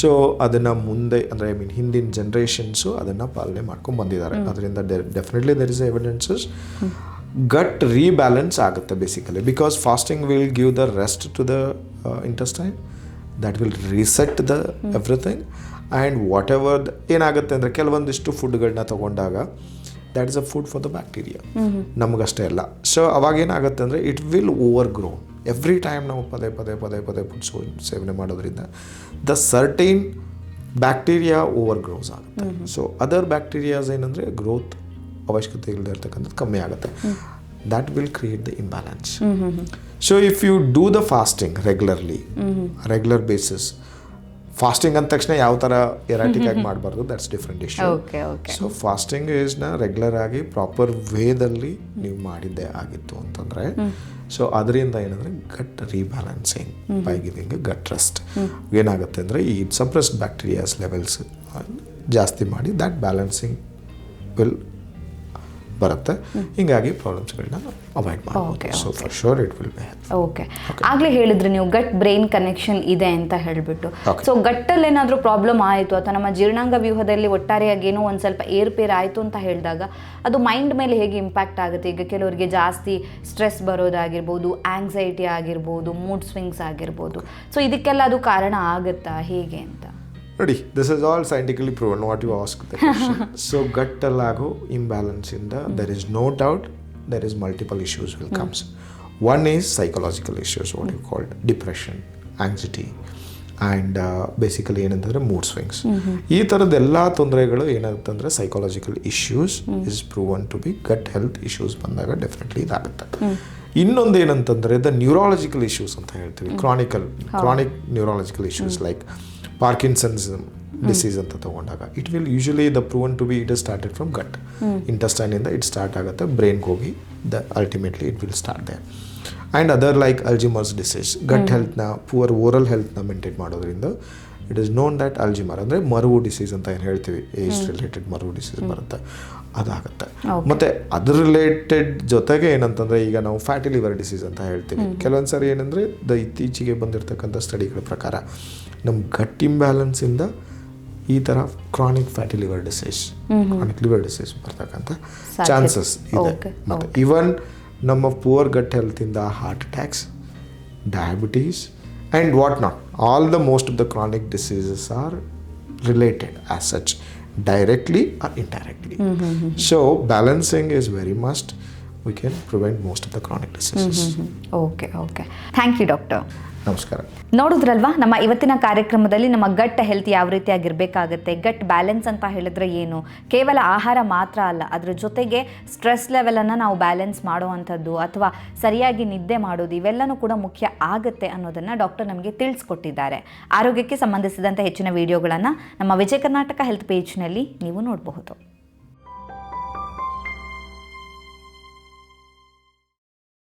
So ಅದನ್ನು ಮುಂದೆ ಅಂದರೆ ಐ ಮೀನ್ ಹಿಂದಿನ ಜನ್ರೇಷನ್ಸು ಅದನ್ನು ಪಾಲನೆ ಮಾಡ್ಕೊಂಡು ಬಂದಿದ್ದಾರೆ. ಅದರಿಂದ definitely there is evidences gut rebalance ಆಗುತ್ತೆ basically, because fasting will give the rest to the intestine, that will reset the everything. And whatever ಏನಾಗುತ್ತೆ ಅಂದರೆ ಕೆಲವೊಂದಿಷ್ಟು ಫುಡ್ಗಳನ್ನ ತೊಗೊಂಡಾಗ that is a food for the bacteria. ನಮಗಷ್ಟೇ ಅಲ್ಲ. So ಅವಾಗ ಏನಾಗುತ್ತೆ ಅಂದರೆ it will overgrow. Every time ನಾವು ಪದೇ ಪದೇ ಪದೇ ಪದೇ ಫುಡ್ ಸೇವನೆ ಮಾಡೋದ್ರಿಂದ the certain bacteria overgrows ಆಗುತ್ತೆ. ಸೊ ಅದರ್ ಬ್ಯಾಕ್ಟೀರಿಯಾಸ್ ಏನಂದರೆ ಗ್ರೋತ್ ಅವಶ್ಯಕತೆ ಇಲ್ಲದೆ ಇರ್ತಕ್ಕಂಥದ್ದು ಕಮ್ಮಿ ಆಗುತ್ತೆ. That will create the imbalance. So if you do the fasting regular basis, fasting ಅಂದ ತಕ್ಷಣ ಯಾವ ಥರ ಎರಾಟಿಕ್ ಆಗಿ ಮಾಡಬಾರ್ದು, that's different issue. So fasting ಈಸ್ನ ರೆಗ್ಯುಲರ್ ಆಗಿ ಪ್ರಾಪರ್ ವೇದಲ್ಲಿ ನೀವು ಮಾಡಿದ್ದೇ ಆಗಿತ್ತು ಅಂತಂದರೆ, ಸೊ ಅದರಿಂದ ಏನಂದರೆ gut rebalancing by giving gut rest ಏನಾಗುತ್ತೆ ಅಂದರೆ ಈ ಸಪ್ರೆಸ್ಡ್ ಬ್ಯಾಕ್ಟೀರಿಯಾಸ್ ಲೆವೆಲ್ಸ್ ಜಾಸ್ತಿ ಮಾಡಿ ದ್ಯಾಟ್ ಬ್ಯಾಲೆನ್ಸಿಂಗ್ ವಿಲ್ ಬರುತ್ತೆ. ಹಿಂಗಾಗಿ ಪ್ರಾಬ್ಲಮ್ಸ್ಗಳನ್ನ ಅವಾಯ್ಡ್ ಮಾಡಬಹುದು. So for sure it will be help. Okay, ಆಗಲೇ ಹೇಳಿದ್ರಿ ನೀವು ಗಟ್ ಬ್ರೈನ್ ಕನೆಕ್ಷನ್ ಇದೆ ಅಂತ ಹೇಳಿಬಿಟ್ಟು. ಸೊ ಗಟ್ಟಲ್ಲಿ ಏನಾದರೂ ಪ್ರಾಬ್ಲಮ್ ಆಯಿತು ಅಥವಾ ನಮ್ಮ ಜೀರ್ಣಾಂಗ ವ್ಯೂಹದಲ್ಲಿ ಒಟ್ಟಾರೆಯಾಗಿ ಏನೋ ಒಂದು ಸ್ವಲ್ಪ ಏರ್ಪೇರ್ ಆಯಿತು ಅಂತ ಹೇಳಿದಾಗ ಅದು ಮೈಂಡ್ ಮೇಲೆ ಹೇಗೆ ಇಂಪ್ಯಾಕ್ಟ್ ಆಗುತ್ತೆ? ಈಗ ಕೆಲವರಿಗೆ ಜಾಸ್ತಿ ಸ್ಟ್ರೆಸ್ ಬರೋದಾಗಿರ್ಬೋದು, ಆಂಗ್ಸೈಟಿ ಆಗಿರ್ಬೋದು, ಮೂಡ್ ಸ್ವಿಂಗ್ಸ್ ಆಗಿರ್ಬೋದು. ಸೊ ಇದಕ್ಕೆಲ್ಲ ಅದು ಕಾರಣ ಆಗುತ್ತಾ, ಹೇಗೆ ಅಂತ? ನೋಡಿ, this is all scientifically proven what you ask the question. So ಗಟ್ಟಲ್ಲಾಗೋ ಇಂಬ್ಯಾಲೆನ್ಸಿಂದ there is no doubt there is multiple issues will comes. One is psychological issues, what you called depression, anxiety and basically ಏನಂತಂದರೆ mood swings. ಈ ಥರದ್ದೆಲ್ಲ ತೊಂದರೆಗಳು ಏನಾಗುತ್ತೆ ಅಂದರೆ psychological issues is proven to be gut health issues ಬಂದಾಗ definitely ಇದಾಗುತ್ತೆ. ಇನ್ನೊಂದು ಏನಂತಂದರೆ ದ ನ್ಯೂರಾಲಜಿಕಲ್ ಇಶ್ಯೂಸ್ ಅಂತ ಹೇಳ್ತೀವಿ, chronic neurological issues like Parkinson's disease ಅಂತ ತಗೊಂಡಾಗ it will usually the proven to be it is started from gut. ಇಂಟೆಸ್ಟೈನಿಂದ it start ಆಗುತ್ತೆ, ಬ್ರೈನ್ಗೆ ಹೋಗಿ ultimately it will start there. And other like Alzheimer's disease, gut ಹೆಲ್ತ್ನ poor oral ಹೆಲ್ತ್ನ maintain ಮಾಡೋದ್ರಿಂದ it is known that Alzheimer ಅಂದರೆ ಮರುವು disease ಅಂತ ಏನು ಹೇಳ್ತೀವಿ, ಏಜ್ ರಿಲೇಟೆಡ್ ಮರುವು ಡಿಸೀಸ್ ಬರುತ್ತೆ, ಅದಾಗುತ್ತೆ. ಮತ್ತು ಅದ್ರ ರಿಲೇಟೆಡ್ ಜೊತೆಗೆ ಏನಂತಂದರೆ ಈಗ ನಾವು ಫ್ಯಾಟಿ ಲಿವರ್ ಡಿಸೀಸ್ ಅಂತ ಹೇಳ್ತೀವಿ. ಕೆಲವೊಂದು ಸಾರಿ ಏನಂದರೆ ಇತ್ತೀಚೆಗೆ ಬಂದಿರತಕ್ಕಂಥ ಸ್ಟಡಿಗಳ ಪ್ರಕಾರ ನಮ್ಮ ಗಟ್ ಇಂಬ್ಯಾಲೆನ್ಸಿಂದ ಈ ಥರ ಕ್ರಾನಿಕ್ ಫ್ಯಾಟಿ ಲಿವರ್ ಡಿಸೀಸ್ ಬರ್ತಕ್ಕಂಥ ಚಾನ್ಸಸ್ ಇದೆ. ಮತ್ತು ಈವನ್ ನಮ್ಮ ಪುವರ್ ಗಟ್ ಹೆಲ್ತಿಂದ heart attacks, diabetes and what not, all the most of the chronic diseases are related as such, directly or indirectly. So balancing is very must. We can prevent most of the chronic diseases. Okay. Thank you, doctor. ನಮಸ್ಕಾರ. ನೋಡಿದ್ರಲ್ವಾ ನಮ್ಮ ಇವತ್ತಿನ ಕಾರ್ಯಕ್ರಮದಲ್ಲಿ ನಮ್ಮ gut health ಯಾವ ರೀತಿಯಾಗಿರಬೇಕಾಗುತ್ತೆ, ಗಟ್ balance ಅಂತ ಹೇಳಿದ್ರೆ ಏನು, ಕೇವಲ ಆಹಾರ ಮಾತ್ರ ಅಲ್ಲ, ಅದ್ರ ಜೊತೆಗೆ ಸ್ಟ್ರೆಸ್ ಲೆವೆಲನ್ನು ನಾವು ಬ್ಯಾಲೆನ್ಸ್ ಮಾಡುವಂಥದ್ದು ಅಥವಾ ಸರಿಯಾಗಿ ನಿದ್ದೆ ಮಾಡೋದು ಇವೆಲ್ಲನೂ ಕೂಡ ಮುಖ್ಯ ಆಗುತ್ತೆ ಅನ್ನೋದನ್ನು ಡಾಕ್ಟರ್ ನಮಗೆ ತಿಳಿಸ್ಕೊಟ್ಟಿದ್ದಾರೆ. ಆರೋಗ್ಯಕ್ಕೆ ಸಂಬಂಧಿಸಿದಂಥ ಹೆಚ್ಚಿನ ವಿಡಿಯೋಗಳನ್ನು ನಮ್ಮ ವಿಜಯ ಕರ್ನಾಟಕ ಹೆಲ್ತ್ ಪೇಜ್ನಲ್ಲಿ ನೀವು ನೋಡಬಹುದು.